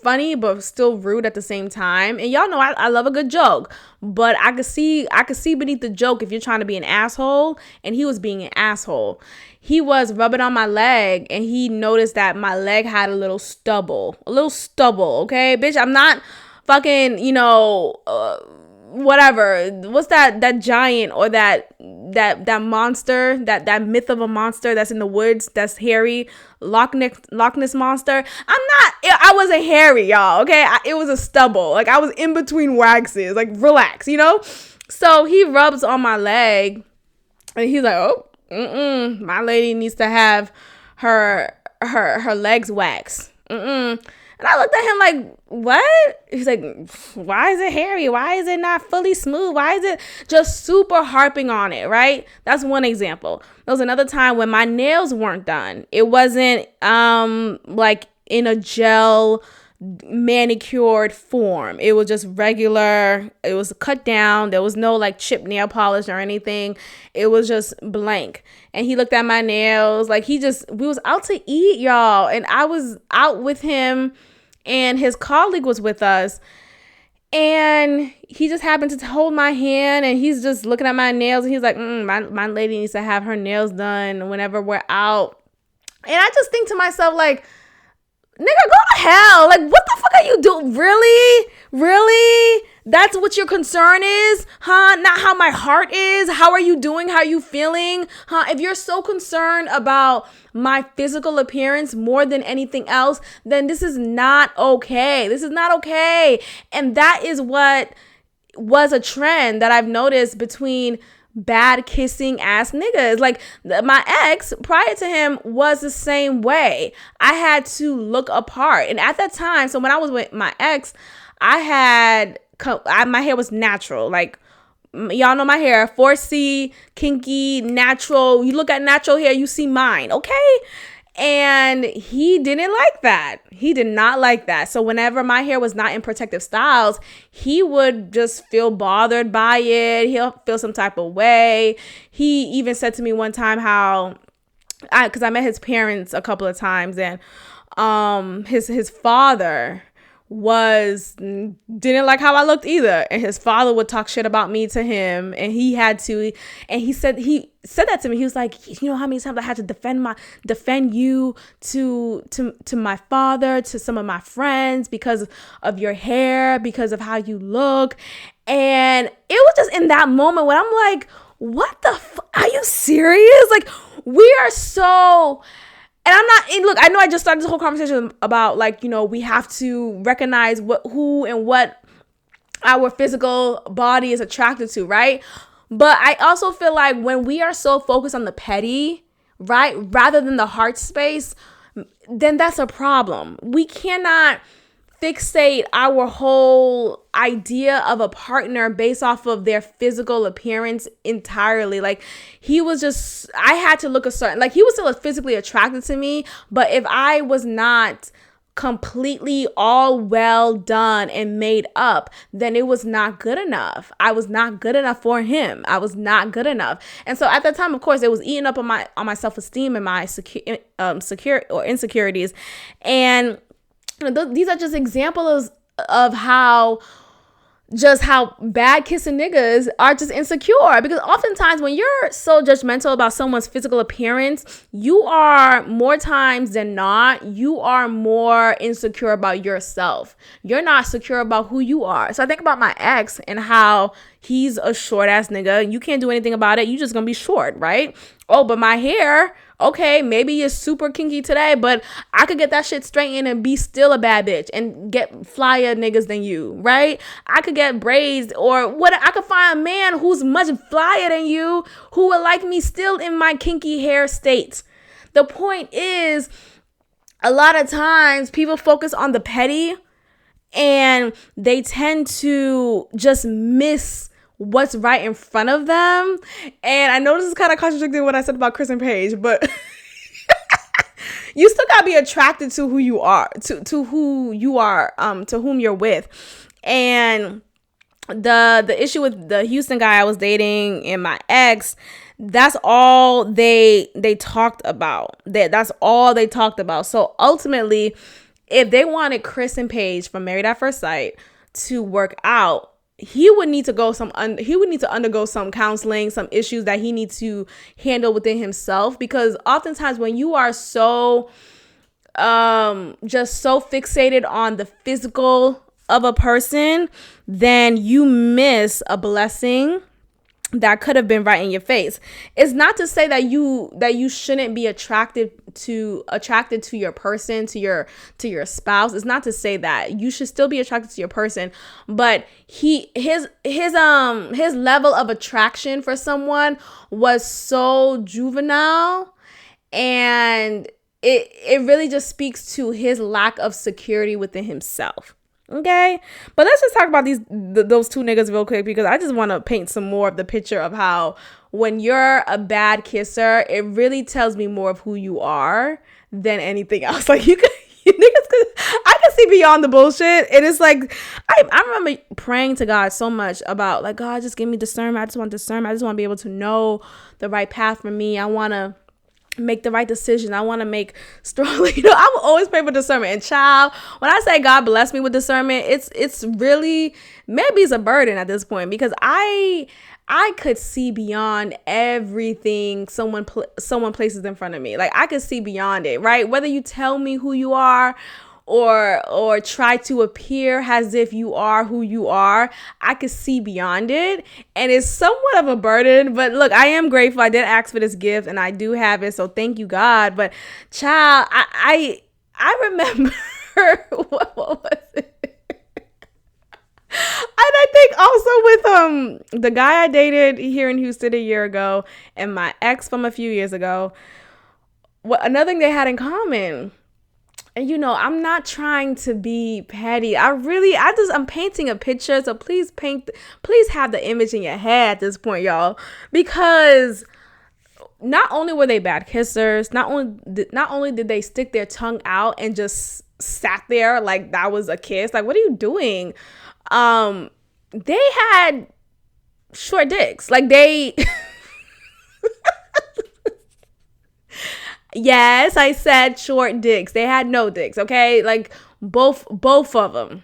funny but still rude at the same time. And y'all know I love a good joke, but I could see beneath the joke if you're trying to be an asshole, and he was being an asshole. He was rubbing on my leg, and he noticed that my leg had a little stubble, okay? Bitch, I'm not fucking, whatever. What's that giant or that monster, that myth of a monster that's in the woods, that's hairy, Loch Ness monster? I wasn't hairy, y'all, okay? It was a stubble. Like, I was in between waxes. Like, relax, So he rubs on my leg, and he's like, oh, my lady needs to have her legs waxed. And I looked at him like, what? He's like, why is it hairy? Why is it not fully smooth? Why is it just super harping on it, right? That's one example. There was another time when my nails weren't done. It wasn't like in a gel manicured form. It was just regular. It was cut down. There was no like chip nail polish or anything. It was just blank. And he looked at my nails like we was out to eat, y'all, and I was out with him and his colleague was with us, and he just happened to hold my hand, and he's just looking at my nails, and he's like, my lady needs to have her nails done whenever we're out. And I just think to myself, like, nigga, go to hell. Like, what the fuck are you doing? Really? That's what your concern is? Huh? Not how my heart is? How are you doing? How are you feeling? Huh? If you're so concerned about my physical appearance more than anything else, then this is not okay. This is not okay. And that is what was a trend that I've noticed between bad kissing ass niggas. Like, my ex prior to him was the same way. I had to look apart. And at that time, so when I was with my ex, I had my hair was natural. Like, y'all know my hair, 4C, kinky, natural. You look at natural hair, you see mine, okay? And he didn't like that. He did not like that. So whenever my hair was not in protective styles, he would just feel bothered by it. He'll feel some type of way. He even said to me one time how, because I met his parents a couple of times, and his father didn't like how I looked either, and his father would talk shit about me to him, and he said that to me. He was like, you know how many times I had to defend you to my father, to some of my friends, because of your hair, because of how you look. And it was just in that moment when I'm like, what the are you serious? Like, we are so. And look, I know I just started this whole conversation about, like, you know, we have to recognize who and what our physical body is attracted to, right? But I also feel like when we are so focused on the petty, right, rather than the heart space, then that's a problem. We cannot fixate our whole idea of a partner based off of their physical appearance entirely. Like, I had to look a certain, like, he was still physically attracted to me, but if I was not completely all well done and made up, then it was not good enough. I was not good enough for him. I was not good enough. And so at that time, of course, it was eating up on my self-esteem and my secure or insecurities. And these are just examples of how bad kissing niggas are just insecure. Because oftentimes when you're so judgmental about someone's physical appearance, you are more times than not, you are more insecure about yourself. You're not secure about who you are. So I think about my ex and how he's a short ass nigga. You can't do anything about it. You just gonna be short, right? Oh, but my hair, okay, maybe it's super kinky today, but I could get that shit straightened and be still a bad bitch and get flyer niggas than you, right? I could get braids, or what? I could find a man who's much flyer than you who would like me still in my kinky hair state. The point is, a lot of times people focus on the petty and they tend to just miss what's right in front of them. And I know this is kind of contradicting what I said about Chris and Paige, but you still gotta be attracted to who you are, to who you are, to whom you're with. And the issue with the Houston guy I was dating and my ex, that's all they talked about. That's all they talked about. So ultimately, if they wanted Chris and Paige from Married at First Sight to work out, he would need to undergo some counseling, some issues that he needs to handle within himself. Because oftentimes when you are so just so fixated on the physical of a person, then you miss a blessing that could have been right in your face. It's not to say that you shouldn't be attracted to your person, to your spouse. It's not to say that. You should still be attracted to your person, but his level of attraction for someone was so juvenile, and it really just speaks to his lack of security within himself. Okay, but let's just talk about those two niggas real quick, because I just want to paint some more of the picture of how when you're a bad kisser, it really tells me more of who you are than anything else. Like, you niggas, I can see beyond the bullshit. It is like, I remember praying to God so much about, like, God, just give me discernment. I just want discernment. I just want to be able to know the right path for me. I want to make the right decision. I want to make strong, I will always pray for discernment. And child, when I say God bless me with discernment, it's really, maybe it's a burden at this point, because I could see beyond everything someone places in front of me. Like, I could see beyond it, right? Whether you tell me who you are or try to appear as if you are who you are, I could see beyond it. And it's somewhat of a burden, but look, I am grateful. I did ask for this gift and I do have it, so thank you, God. But child, I remember what was it? And I think also with the guy I dated here in Houston a year ago and my ex from a few years ago, another thing they had in common And I'm not trying to be petty. I'm painting a picture. So please have the image in your head at this point, y'all. Because not only were they bad kissers, not only did they stick their tongue out and just sat there like that was a kiss. Like, what are you doing? They had short dicks. Like, they yes, I said short dicks. They had no dicks, okay? Like, both of them.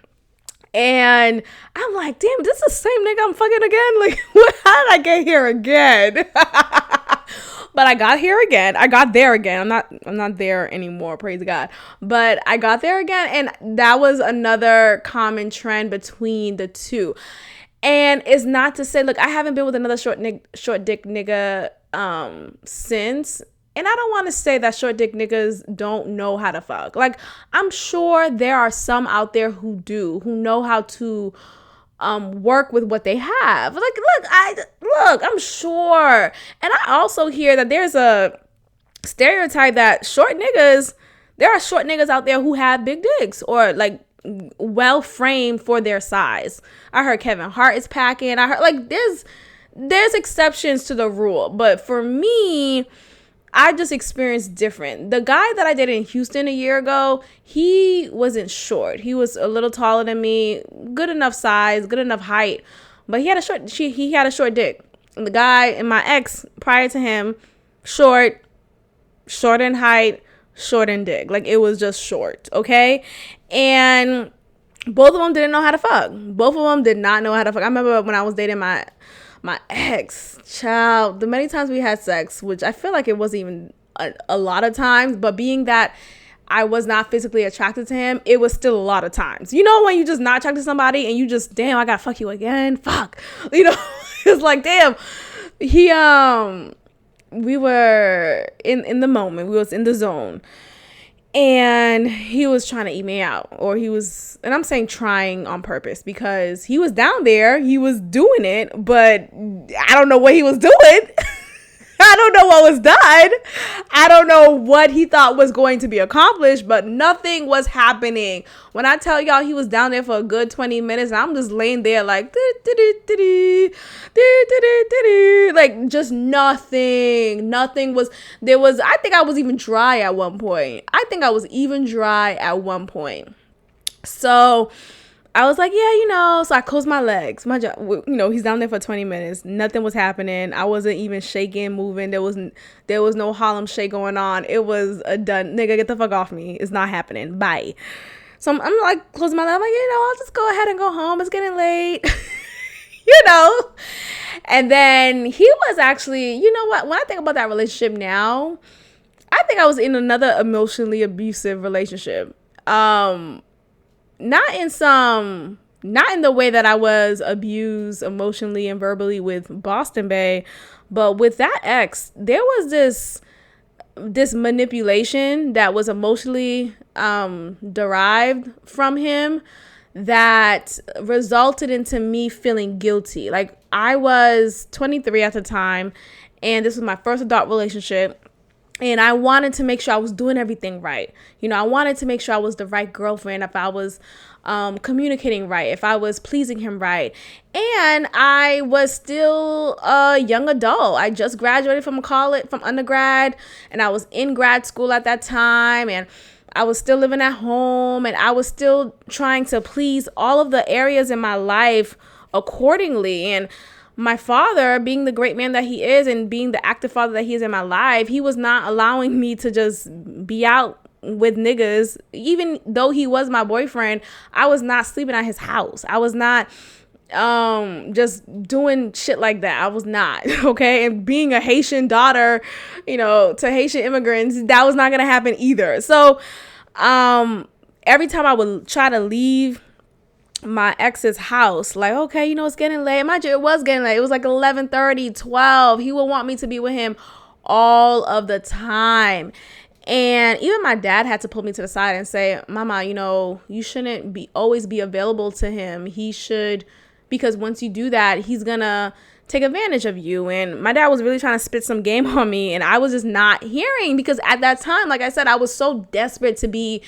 And I'm like, damn, this is the same nigga I'm fucking again? Like, how did I get here again? But I got here again. I got there again. I'm not there anymore, praise God. But I got there again, and that was another common trend between the two. And it's not to say, look, I haven't been with another short dick nigga since. And I don't want to say that short dick niggas don't know how to fuck. Like, I'm sure there are some out there who know how to work with what they have. Like, I'm sure. And I also hear that there's a stereotype that there are short niggas out there who have big dicks or like well framed for their size. I heard Kevin Hart is packing. I heard like there's exceptions to the rule, but for me, I just experienced different. The guy that I dated in Houston a year ago, he wasn't short. He was a little taller than me, good enough size, good enough height, but he had a short dick. And the guy and my ex prior to him, short in height, short in dick. Like, it was just short, okay? And both of them didn't know how to fuck. Both of them did not know how to fuck. I remember when I was dating my ex, child, the many times we had sex, which I feel like it wasn't even a lot of times, but being that I was not physically attracted to him, it was still a lot of times. You know, when you just not attracted to somebody and you just, damn, I gotta fuck you again, fuck. It's like, damn. We were in the moment, we was in the zone. And he was trying to eat me out, and I'm saying trying on purpose because he was down there, he was doing it, but I don't know what he was doing. I don't know what was done. I don't know what he thought was going to be accomplished, but nothing was happening. When I tell y'all he was down there for a good 20 minutes, and I'm just laying there like, like just nothing. Nothing was, I think I was even dry at one point. So I was like, yeah, so I closed my legs. My job, he's down there for 20 minutes. Nothing was happening. I wasn't even shaking, moving. There was no Harlem shake going on. It was a done. Nigga, get the fuck off me. It's not happening. Bye. So I'm like closing my legs. I'm like, I'll just go ahead and go home. It's getting late. And then he was actually, you know what? When I think about that relationship now, I think I was in another emotionally abusive relationship. Not in the way that I was abused emotionally and verbally with Boston Bay, but with that ex, there was this manipulation that was emotionally derived from him that resulted into me feeling guilty. Like, I was 23 at the time, and this was my first adult relationship. And I wanted to make sure I was doing everything right. I wanted to make sure I was the right girlfriend, if I was communicating right, if I was pleasing him right. And I was still a young adult. I just graduated from undergrad, and I was in grad school at that time. And I was still living at home, and I was still trying to please all of the areas in my life accordingly. And my father, being the great man that he is and being the active father that he is in my life, he was not allowing me to just be out with niggas. Even though he was my boyfriend, I was not sleeping at his house. I was not just doing shit like that. I was not, okay? And being a Haitian daughter, to Haitian immigrants, that was not going to happen either. So every time I would try to leave my ex's house, like, okay, it's getting late. Mind you, it was getting late. It was like 11:30, 12. He would want me to be with him all of the time. And even my dad had to pull me to the side and say, Mama, you shouldn't always be available to him. He should, because once you do that, he's gonna take advantage of you. And my dad was really trying to spit some game on me, and I was just not hearing, because at that time, like I said, I was so desperate to be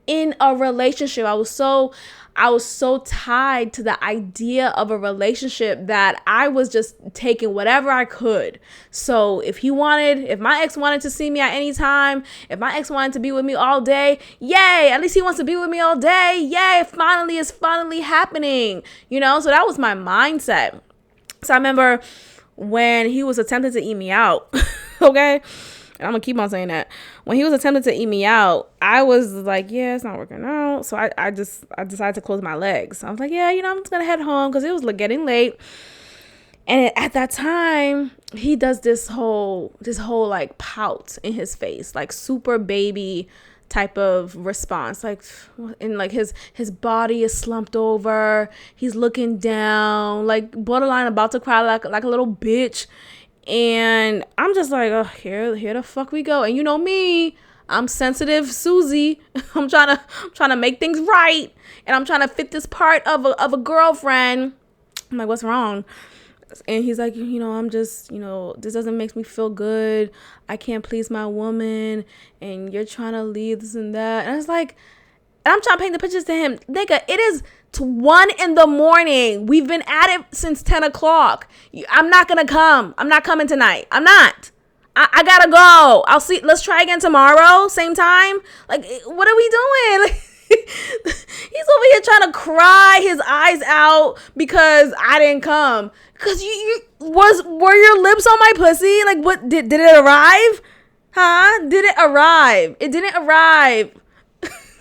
in a relationship. I was so tied to the idea of a relationship that I was just taking whatever I could. So if my ex wanted to see me at any time, if my ex wanted to be with me all day, yay, at least he wants to be with me all day. Yay, it's finally happening. So that was my mindset. So I remember when he was attempting to eat me out, okay? And I'm going to keep on saying that. When he was attempting to eat me out, I was like, yeah, it's not working out. So I decided to close my legs. I was like, yeah, I'm just going to head home because it was getting late. And at that time, he does this whole like pout in his face, like super baby type of response. And his body is slumped over. He's looking down, like borderline about to cry, like a little bitch. And I'm just like, oh, here the fuck we go. And you know me, I'm sensitive Susie. I'm trying to make things right, and I'm trying to fit this part of a girlfriend. I'm like, what's wrong? And he's like, I'm just, this doesn't make me feel good. I can't please my woman, and you're trying to leave this and that. And I was like, and I'm trying to paint the pictures to him. Nigga, it is 1 a.m. We've been at it since 10 o'clock. I'm not going to come. I'm not coming tonight. I'm not. I gotta go. I'll see. Let's try again tomorrow. Same time. Like, what are we doing? Like, he's over here trying to cry his eyes out because I didn't come. Because were your lips on my pussy? Like, what? Did it arrive? Huh? Did it arrive? It didn't arrive.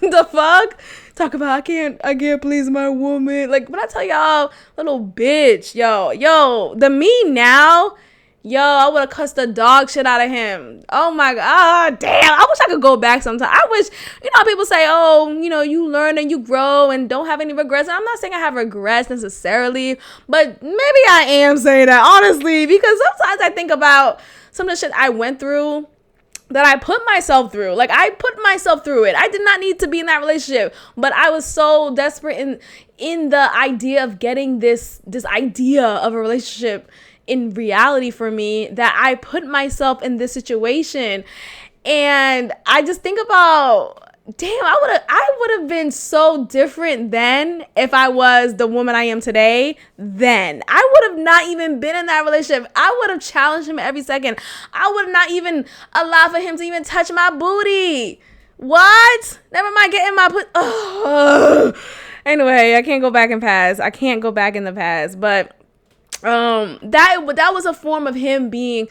The fuck? Talk about I can't please my woman. Like, when I tell y'all, little bitch, yo, the me now, I would have cussed the dog shit out of him. Oh my god, damn. I wish I could go back sometime. I wish, how people say, oh, you learn and you grow and don't have any regrets. And I'm not saying I have regrets necessarily, but maybe I am saying that, honestly, because sometimes I think about some of the shit I went through, that I put myself through. Like, I put myself through it. I did not need to be in that relationship, but I was so desperate in the idea of getting this idea of a relationship in reality for me that I put myself in this situation. And I just think about, damn, I would have been so different then if I was the woman I am today. Then I would have not even been in that relationship. I would have challenged him every second. I would not even allow for him to even touch my booty. What? Never mind getting my Anyway, I can't go back in the past. But that was a form of him being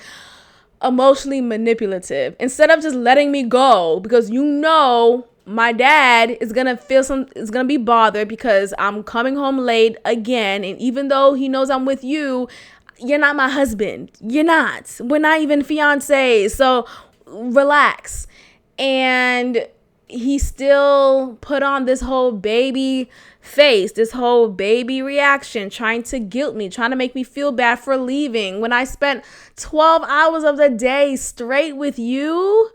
emotionally manipulative, instead of just letting me go, because my dad is gonna be bothered because I'm coming home late again, and even though he knows I'm with you, you're not my husband. We're not even fiancés, so relax. And he still put on this whole baby face, this whole baby reaction, trying to guilt me, trying to make me feel bad for leaving when I spent 12 hours of the day straight with you.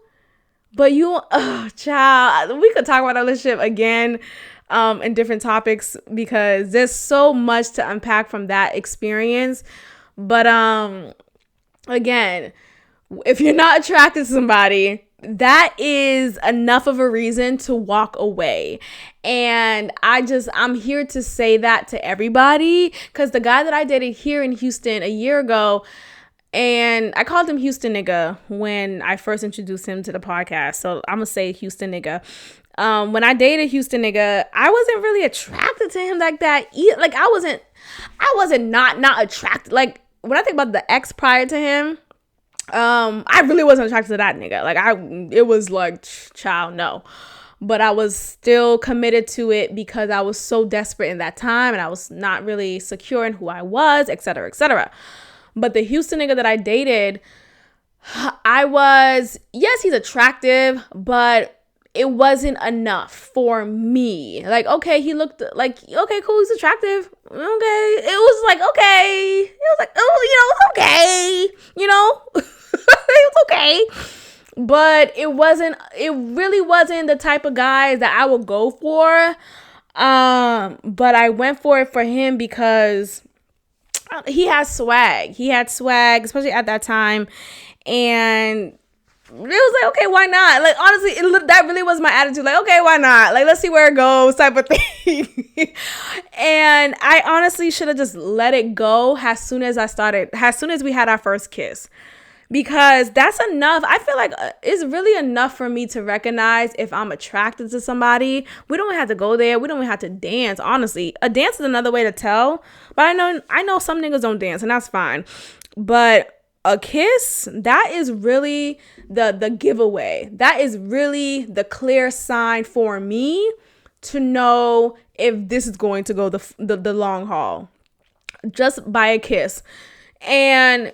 But child, we could talk about our relationship again in different topics, because there's so much to unpack from that experience. But again, if you're not attracted to somebody, that is enough of a reason to walk away. And I'm here to say that to everybody, because the guy that I dated here in Houston a year ago, and I called him Houston nigga when I first introduced him to the podcast, so I'm gonna say Houston nigga. When I dated Houston nigga, I wasn't really attracted to him like that. Like, I wasn't not attracted. Like, when I think about the ex prior to him, I really wasn't attracted to that nigga. Like, it was like, child, no. But I was still committed to it because I was so desperate in that time, and I was not really secure in who I was, et cetera, et cetera. But the Houston nigga that I dated, yes, he's attractive, but it wasn't enough for me. Like, okay, he looked like, okay, cool, he's attractive. Okay. It was like, okay. It was like, oh, it's okay. It was okay. But it really wasn't the type of guy that I would go for. But I went for it for him because he had swag. He had swag, especially at that time. And it was like, okay, why not? Like, honestly, that really was my attitude. Like, okay, why not? Like, let's see where it goes type of thing. And I honestly should have just let it go as soon as we had our first kiss. Because that's enough. I feel like it's really enough for me to recognize if I'm attracted to somebody. We don't have to go there. We don't even have to dance. Honestly, a dance is another way to tell. But I know some niggas don't dance, and that's fine. But a kiss, that is really the giveaway. That is really the clear sign for me to know if this is going to go the long haul. Just by a kiss. And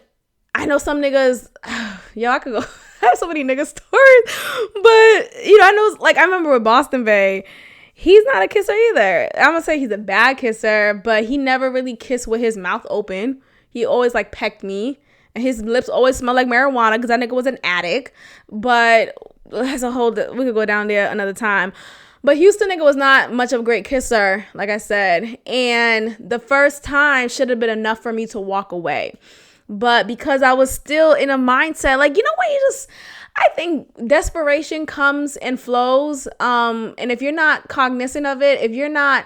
I know some niggas, I could go, I have so many nigga stories, but, I know, like, I remember with Boston Bay, he's not a kisser either. I'm gonna say he's a bad kisser, but he never really kissed with his mouth open. He always, like, pecked me, and his lips always smell like marijuana, because that nigga was an addict, but that's we could go down there another time. But Houston nigga was not much of a great kisser, like I said, and the first time should have been enough for me to walk away. But because I was still in a mindset, like, you know what, I think desperation comes and flows. And if you're not cognizant of it, if you're not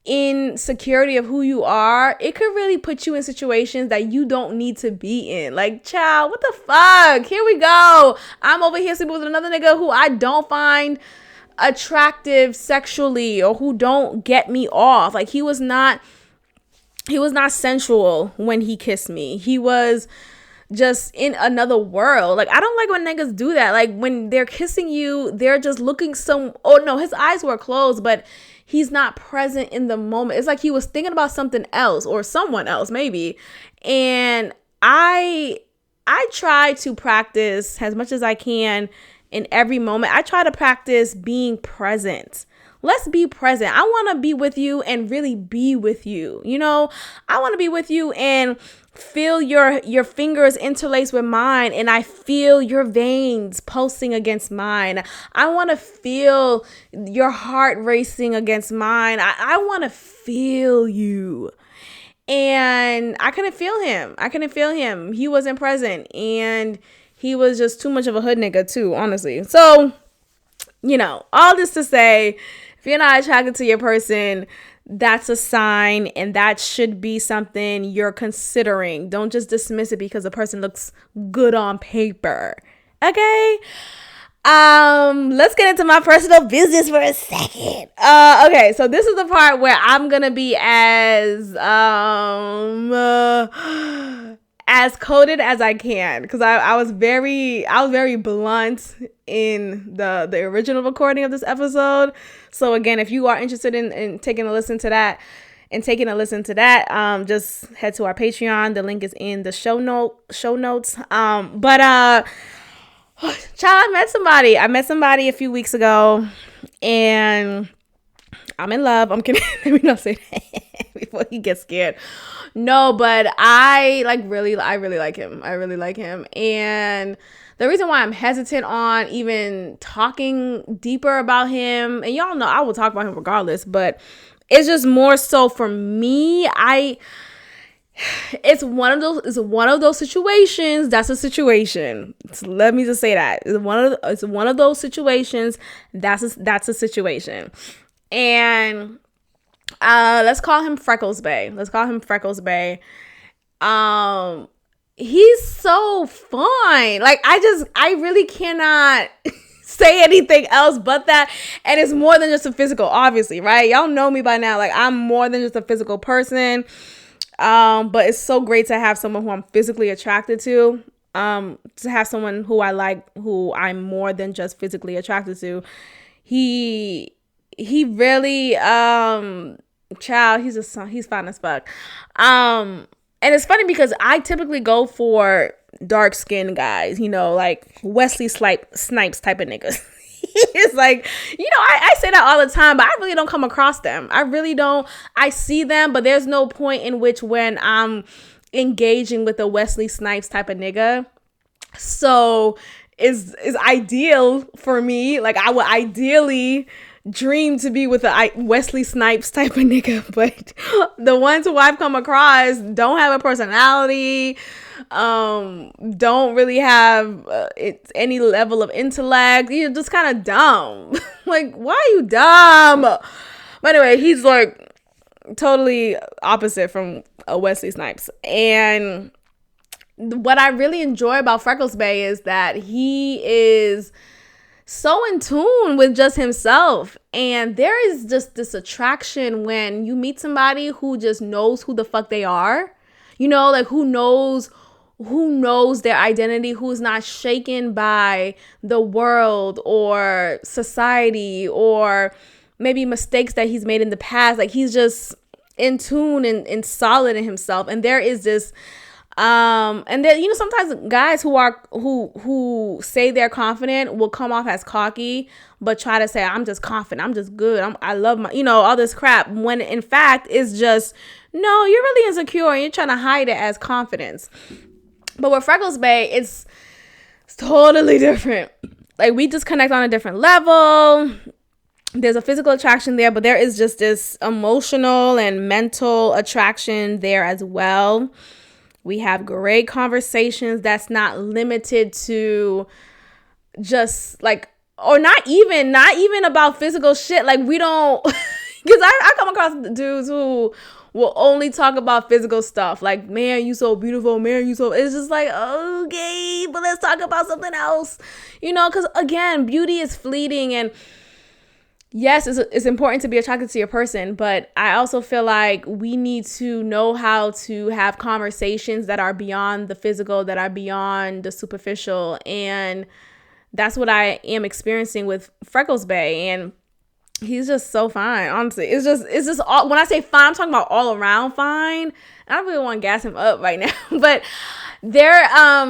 in security of who you are, it could really put you in situations that you don't need to be in. Like, child, what the fuck? Here we go. I'm over here sleeping with another nigga who I don't find attractive sexually, or who don't get me off. Like, he was not sensual when he kissed me. He was just in another world. Like, I don't like when niggas do that. Like, when they're kissing you, they're just looking his eyes were closed, but he's not present in the moment. It's like he was thinking about something else, or someone else maybe. And I try to practice as much as I can in every moment. I try to practice being present. Let's be present. I want to be with you and really be with you. I want to be with you and feel your fingers interlaced with mine, and I feel your veins pulsing against mine. I want to feel your heart racing against mine. I want to feel you. And I couldn't feel him. He wasn't present, and he was just too much of a hood nigga too, honestly. So, all this to say, if you're not attracted to your person, that's a sign, and that should be something you're considering. Don't just dismiss it because the person looks good on paper. Okay? Let's get into my personal business for a second. Okay, so this is the part where I'm gonna be as coded as I can, because I was very blunt in the original recording of this episode. So again, if you are interested in taking a listen to that, just head to our Patreon. The link is in the show notes. Child, I met somebody a few weeks ago, and I'm in love. I'm kidding. Let me not say that before he gets scared. No, but I really like him. I really like him. And the reason why I'm hesitant on even talking deeper about him, and y'all know I will talk about him regardless, but it's just more so for me. It's one of those situations. That's a situation. Let me just say that. It's one of those situations. That's a situation. And let's call him Freckles Bay. He's so fun. Like, I really cannot say anything else but that. And it's more than just a physical, obviously, right? Y'all know me by now. Like, I'm more than just a physical person. But it's so great to have someone who I'm physically attracted to. To have someone who I like, who I'm more than just physically attracted to. He really, child, he's fine as fuck. And it's funny because I typically go for dark skinned guys, like Wesley Snipes type of niggas. It's like, I say that all the time, but I really don't come across them. I really don't. I see them, but there's no point in which when I'm engaging with a Wesley Snipes type of nigga. So is ideal for me. Like, I would ideally dream to be with a Wesley Snipes type of nigga, but the ones who I've come across don't have a personality, don't really have any level of intellect. You're just kind of dumb. Like, why are you dumb? But anyway, he's like totally opposite from a Wesley Snipes. And what I really enjoy about Freckles Bay is that he is so in tune with just himself. And there is just this attraction when you meet somebody who just knows who the fuck they are. You know, like who knows their identity, who's not shaken by the world or society or maybe mistakes that he's made in the past. Like he's just in tune and solid in himself. And there is this and then, you know, sometimes guys who say they're confident will come off as cocky, but try to say, I'm just confident, I'm just good, I love my, you know, all this crap, when in fact it's just, no, you're really insecure and you're trying to hide it as confidence. But with Freckles Bay, it's totally different. Like, we just connect on a different level. There's a physical attraction there, but there is just this emotional and mental attraction there as well. We have great conversations that's not limited to just like, or not even about physical shit. Like, we don't, because I come across dudes who will only talk about physical stuff. Like, man, you so beautiful, man, you so, it's just like, okay, but let's talk about something else, you know, because again, beauty is fleeting. And yes, it's important to be attracted to your person, but I also feel like we need to know how to have conversations that are beyond the physical, that are beyond the superficial. And that's what I am experiencing with Freckles Bay. And he's just so fine, honestly. It's just all, when I say fine, I'm talking about all around fine. I don't really want to gas him up right now, but there,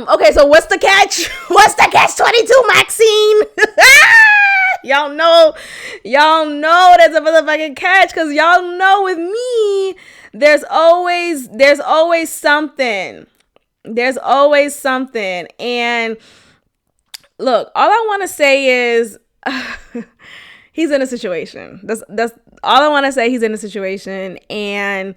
okay, so what's the catch? What's the catch 22, Maxine? Y'all know there's a motherfucking catch, because y'all know with me, there's always something. There's always something. And look, all I want to say is he's in a situation. That's all I want to say. He's in a situation, and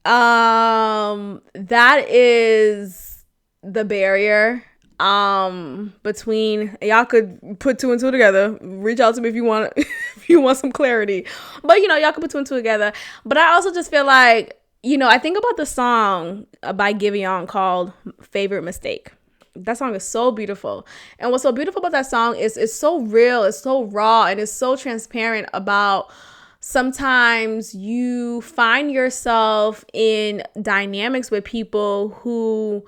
that is the barrier between, y'all could put two and two together. Reach out to me if you want if you want some clarity, but you know, y'all could put two and two together. But I also just feel like, you know, I think about the song by Giveon called Favorite Mistake. That song is so beautiful, and what's so beautiful about that song is it's so real, it's so raw, and it's so transparent about sometimes you find yourself in dynamics with people who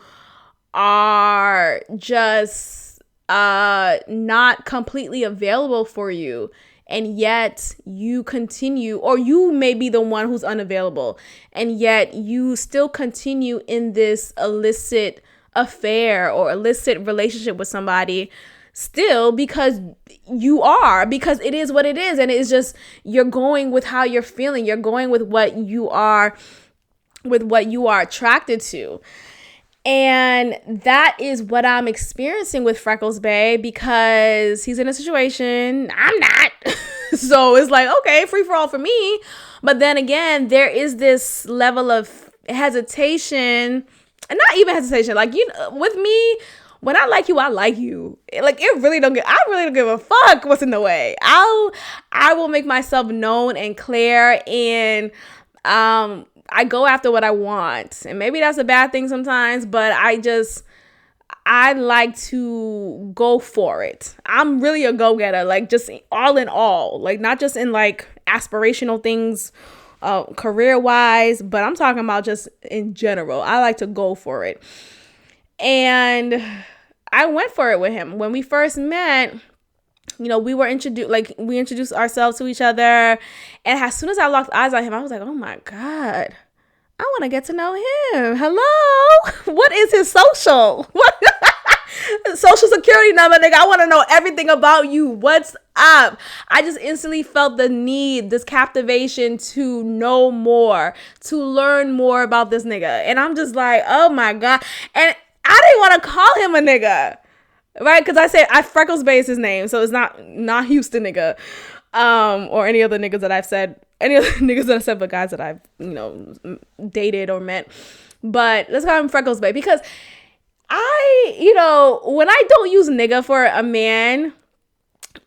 are just not completely available for you, and yet you continue, or you may be the one who's unavailable, and yet you still continue in this illicit affair or illicit relationship with somebody still, because it is what it is, and it's just, you're going with how you're feeling, you're going with what you are attracted to. And that is what I'm experiencing with Freckles Bay, because he's in a situation I'm not. So it's like, okay, free for all for me. But then again, there is this level of hesitation, and not even hesitation. Like, you know, with me, when I like you, I like you. Like, I really don't give a fuck what's in the way. I will make myself known and clear, and I go after what I want. And maybe that's a bad thing sometimes, but I like to go for it. I'm really a go-getter, like, just all in all, like, not just in like aspirational things, career-wise, but I'm talking about just in general. I like to go for it. And I went for it with him. When we first met, you know, we introduced ourselves to each other. And as soon as I locked eyes on him, I was like, oh my God, I want to get to know him. Hello? What is his social? What? Social security number, nigga. I want to know everything about you. What's up? I just instantly felt the need, this captivation to know more, to learn more about this nigga. And I'm just like, oh my God. And I didn't want to call him a nigga, right? Because I Freckles Bay is his name, so it's not Houston nigga. Or any other niggas that I've said, but guys that I've, dated or met. But let's call him Freckles Bay, because when I don't use nigga for a man,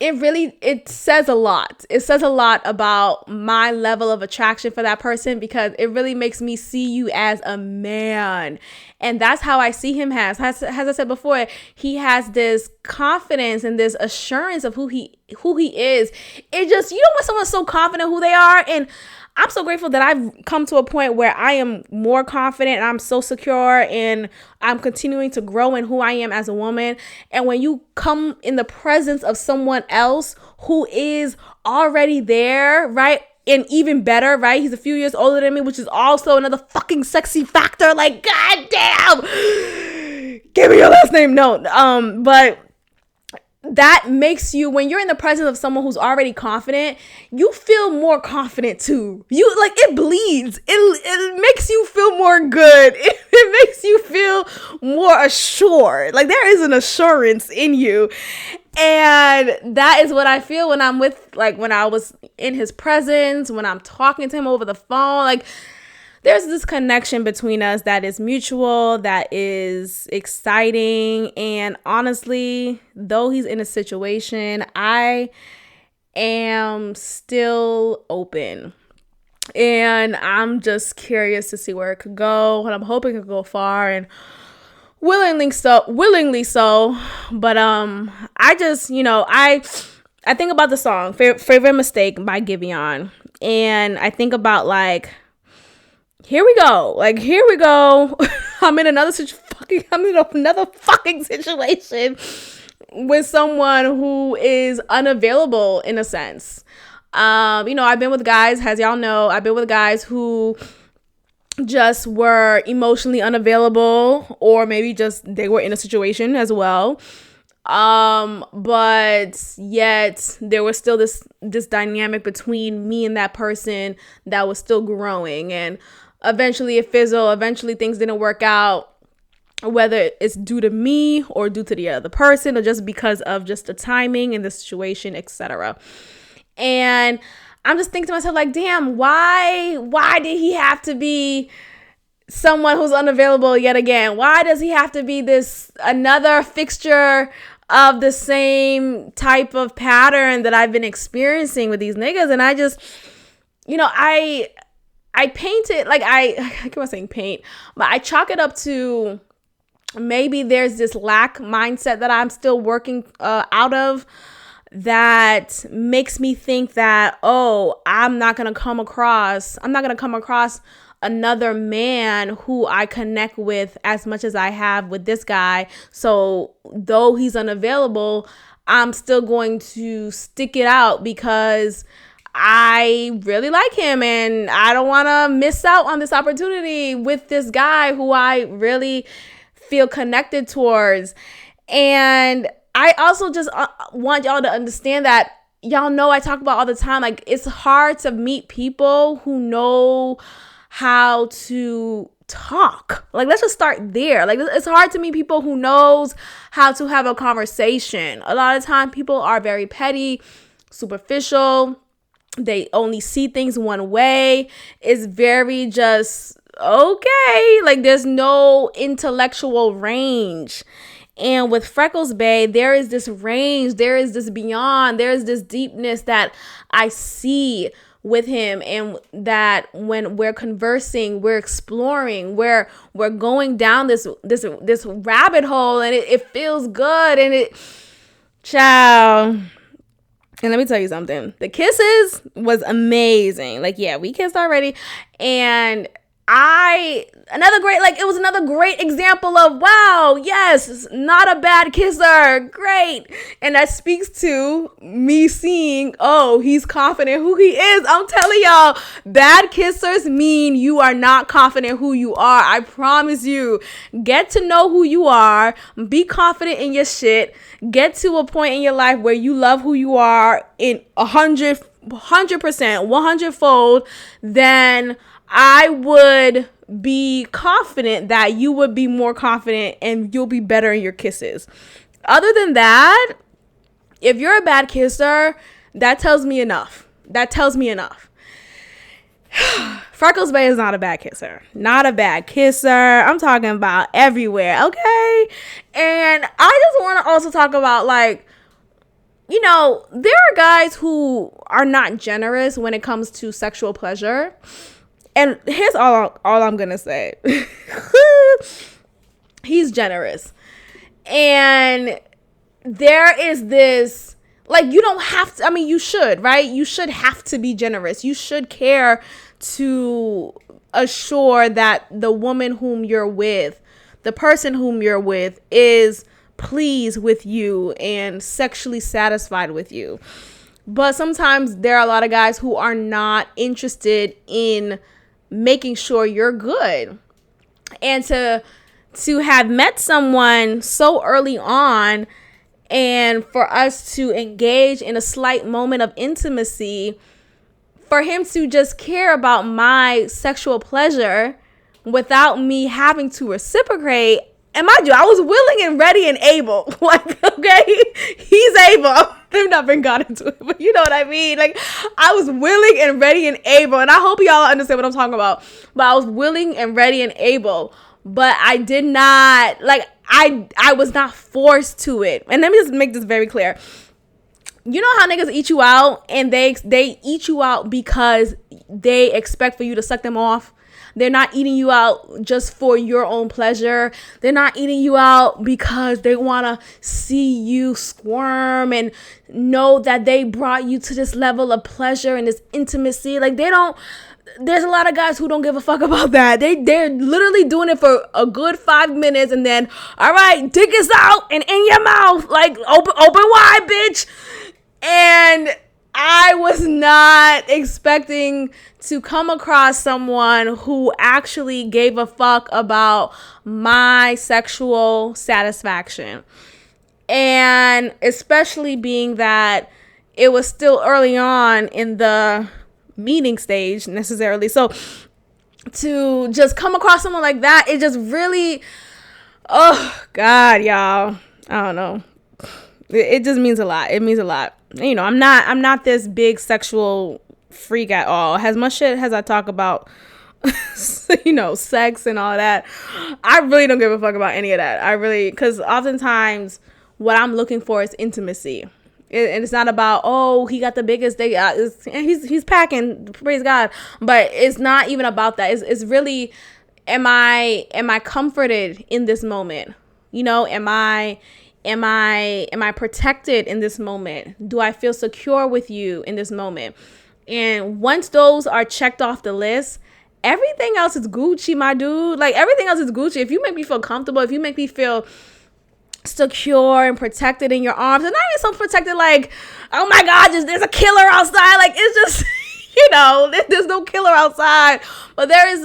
it says a lot. It says a lot about my level of attraction for that person, because it really makes me see you as a man. And that's how I see him as I said before, he has this confidence and this assurance of who he is. It just, when someone's so confident who they are, and I'm so grateful that I've come to a point where I am more confident and I'm so secure and I'm continuing to grow in who I am as a woman. And when you come in the presence of someone else who is already there, right? And even better, right? He's a few years older than me, which is also another fucking sexy factor. Like, goddamn, give me your last name. No, but that makes you, when you're in the presence of someone who's already confident, you feel more confident too. You, like, it bleeds. It makes you feel more good. It makes you feel more assured. Like, there is an assurance in you. And that is what I feel when I'm with, like, when I was in his presence, when I'm talking to him over the phone. Like, there's this connection between us that is mutual, that is exciting. And honestly, though he's in a situation, I am still open. And I'm just curious to see where it could go. And I'm hoping it could go far, and willingly so. But I just, I think about the song Favorite Mistake by Giveon. And I think about, like, here we go. I'm in another fucking situation with someone who is unavailable in a sense. I've been with guys, as y'all know, who just were emotionally unavailable, or maybe just they were in a situation as well. But yet there was still this dynamic between me and that person that was still growing, and eventually it fizzled. Eventually things didn't work out, whether it's due to me or due to the other person, or just because of just the timing and the situation, etc. And I'm just thinking to myself, like, damn, why did he have to be someone who's unavailable yet again? Why does he have to be another fixture of the same type of pattern that I've been experiencing with these niggas? And I just, I paint it, like, I keep on saying paint, but I chalk it up to maybe there's this lack mindset that I'm still working out of, that makes me think that, I'm not going to come across another man who I connect with as much as I have with this guy. So though he's unavailable, I'm still going to stick it out because I really like him and I don't want to miss out on this opportunity with this guy who I really feel connected towards. And I also just want y'all to understand that, y'all know I talk about all the time, like, it's hard to meet people who know how to talk. Like, let's just start there. Like, it's hard to meet people who knows how to have a conversation. A lot of time people are very petty, superficial. They only see things one way. It's very just, okay, like, there's no intellectual range. And with Freckles Bay, there is this range, there is this beyond, there is this deepness that I see with him, and that when we're conversing, we're exploring, we're going down this rabbit hole, and it feels good, and ciao. And let me tell you something, the kisses was amazing. Like, yeah, we kissed already, and it was another great example of, wow, yes, not a bad kisser, great. And that speaks to me seeing, he's confident who he is. I'm telling y'all, bad kissers mean you are not confident who you are. I promise you. Get to know who you are, be confident in your shit, get to a point in your life where you love who you are in 100%, 100-fold, then I would be confident that you would be more confident and you'll be better in your kisses. Other than that, if you're a bad kisser, That tells me enough. Freckles Bay is not a bad kisser. Not a bad kisser. I'm talking about everywhere, okay? And I just want to also talk about, like, you know, there are guys who are not generous when it comes to sexual pleasure. And here's all I'm going to say. He's generous. And there is this, like, you don't have to, I mean, you should, right? You should have to be generous. You should care to assure that the woman whom you're with, the person whom you're with, is pleased with you and sexually satisfied with you. But sometimes there are a lot of guys who are not interested in making sure you're good. And to have met someone so early on, and for us to engage in a slight moment of intimacy, for him to just care about my sexual pleasure without me having to reciprocate. And mind you, I was willing and ready and able. Like, okay, he's able. They've not been got into it, but you know what I mean? Like, I was willing and ready and able. And I hope y'all understand what I'm talking about. But I was willing and ready and able. But I did not, like, I was not forced to it. And let me just make this very clear. You know how niggas eat you out, and they eat you out because they expect for you to suck them off? They're not eating you out just for your own pleasure. They're not eating you out because they want to see you squirm and know that they brought you to this level of pleasure and this intimacy. Like, there's a lot of guys who don't give a fuck about that. They're literally doing it for a good 5 minutes, and then, all right, dick is out and in your mouth. Like, open wide, bitch. And I was not expecting to come across someone who actually gave a fuck about my sexual satisfaction. And especially being that it was still early on in the meeting stage necessarily. So to just come across someone like that, it just really, oh God, y'all, I don't know. It just means a lot. It means a lot. You know, I'm not this big sexual freak at all. As much shit as I talk about, you know, sex and all that, I really don't give a fuck about any of that. Because oftentimes what I'm looking for is intimacy. And it's not about, oh, he got the biggest dick. He's packing, praise God. But it's not even about that. It's really, am I comforted in this moment? You know, am I protected in this moment? Do I feel secure with you in this moment? And once those are checked off the list, everything else is Gucci, my dude. Like, everything else is Gucci. If you make me feel comfortable, if you make me feel secure and protected in your arms, and not even so protected like, oh my God, there's a killer outside. Like, it's just, you know, there's no killer outside, but there is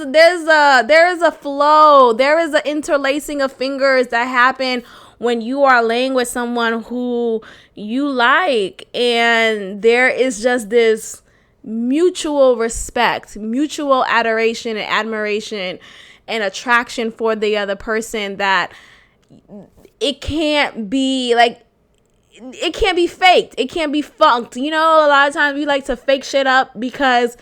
a flow. There is an interlacing of fingers that happen when you are laying with someone who you like, and there is just this mutual respect, mutual adoration and admiration and attraction for the other person that it can't be like, it can't be faked. It can't be funked. You know, a lot of times we like to fake shit up because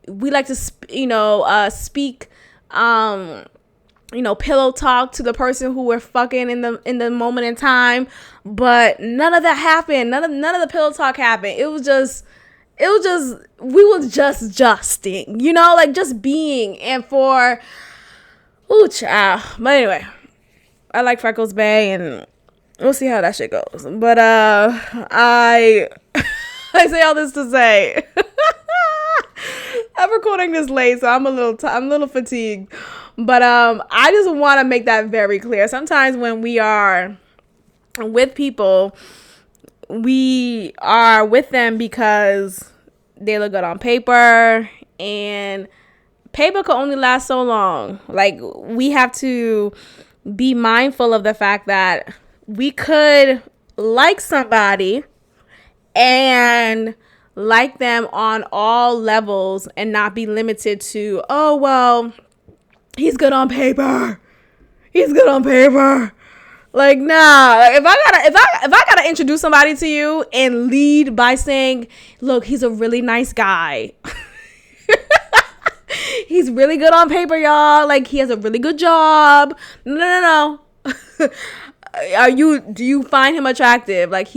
we like to, speak, pillow talk to the person who we're fucking in the moment in time. But none of that happened. None of the pillow talk happened. We was just justing, you know, like just being. And for, ooh, child. But anyway, I like Freckles Bay, and we'll see how that shit goes. But I say all this to say I'm recording this late, so I'm a little fatigued. But I just want to make that very clear. Sometimes when we are with people, we are with them because they look good on paper, and paper can only last so long. Like, we have to be mindful of the fact that we could like somebody and like them on all levels and not be limited to, oh, well, he's good on paper. Like, nah. If I gotta introduce somebody to you and lead by saying, look, he's a really nice guy. He's really good on paper, y'all. Like, he has a really good job. No. Do you find him attractive? Like,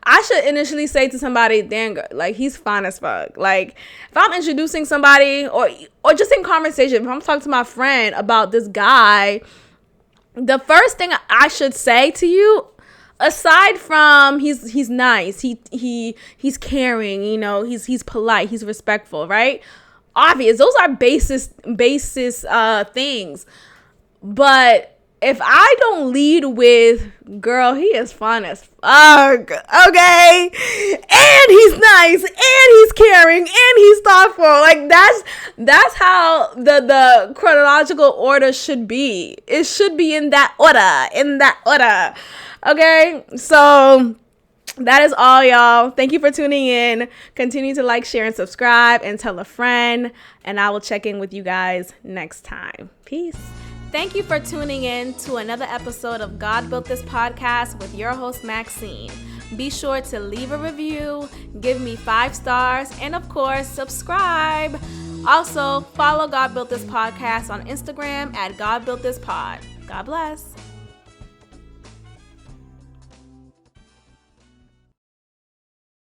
I should initially say to somebody, damn, like, he's fine as fuck. Like, if I'm introducing somebody or just in conversation, if I'm talking to my friend about this guy, the first thing I should say to you, aside from he's nice, he's caring, he's polite, he's respectful, right? Obvious, those are basis things. But if I don't lead with, girl, he is fun as fuck, okay, and he's nice, and he's caring, and he's thoughtful, like that's how the chronological order should be. It should be in that order, okay? So that is all, y'all. Thank you for tuning in. Continue to like, share, and subscribe, and tell a friend, and I will check in with you guys next time. Peace. Thank you for tuning in to another episode of God Built This Podcast with your host, Maxine. Be sure to leave a review, give me 5 stars, and of course, subscribe. Also, follow God Built This Podcast on Instagram at God Built This Pod. God bless.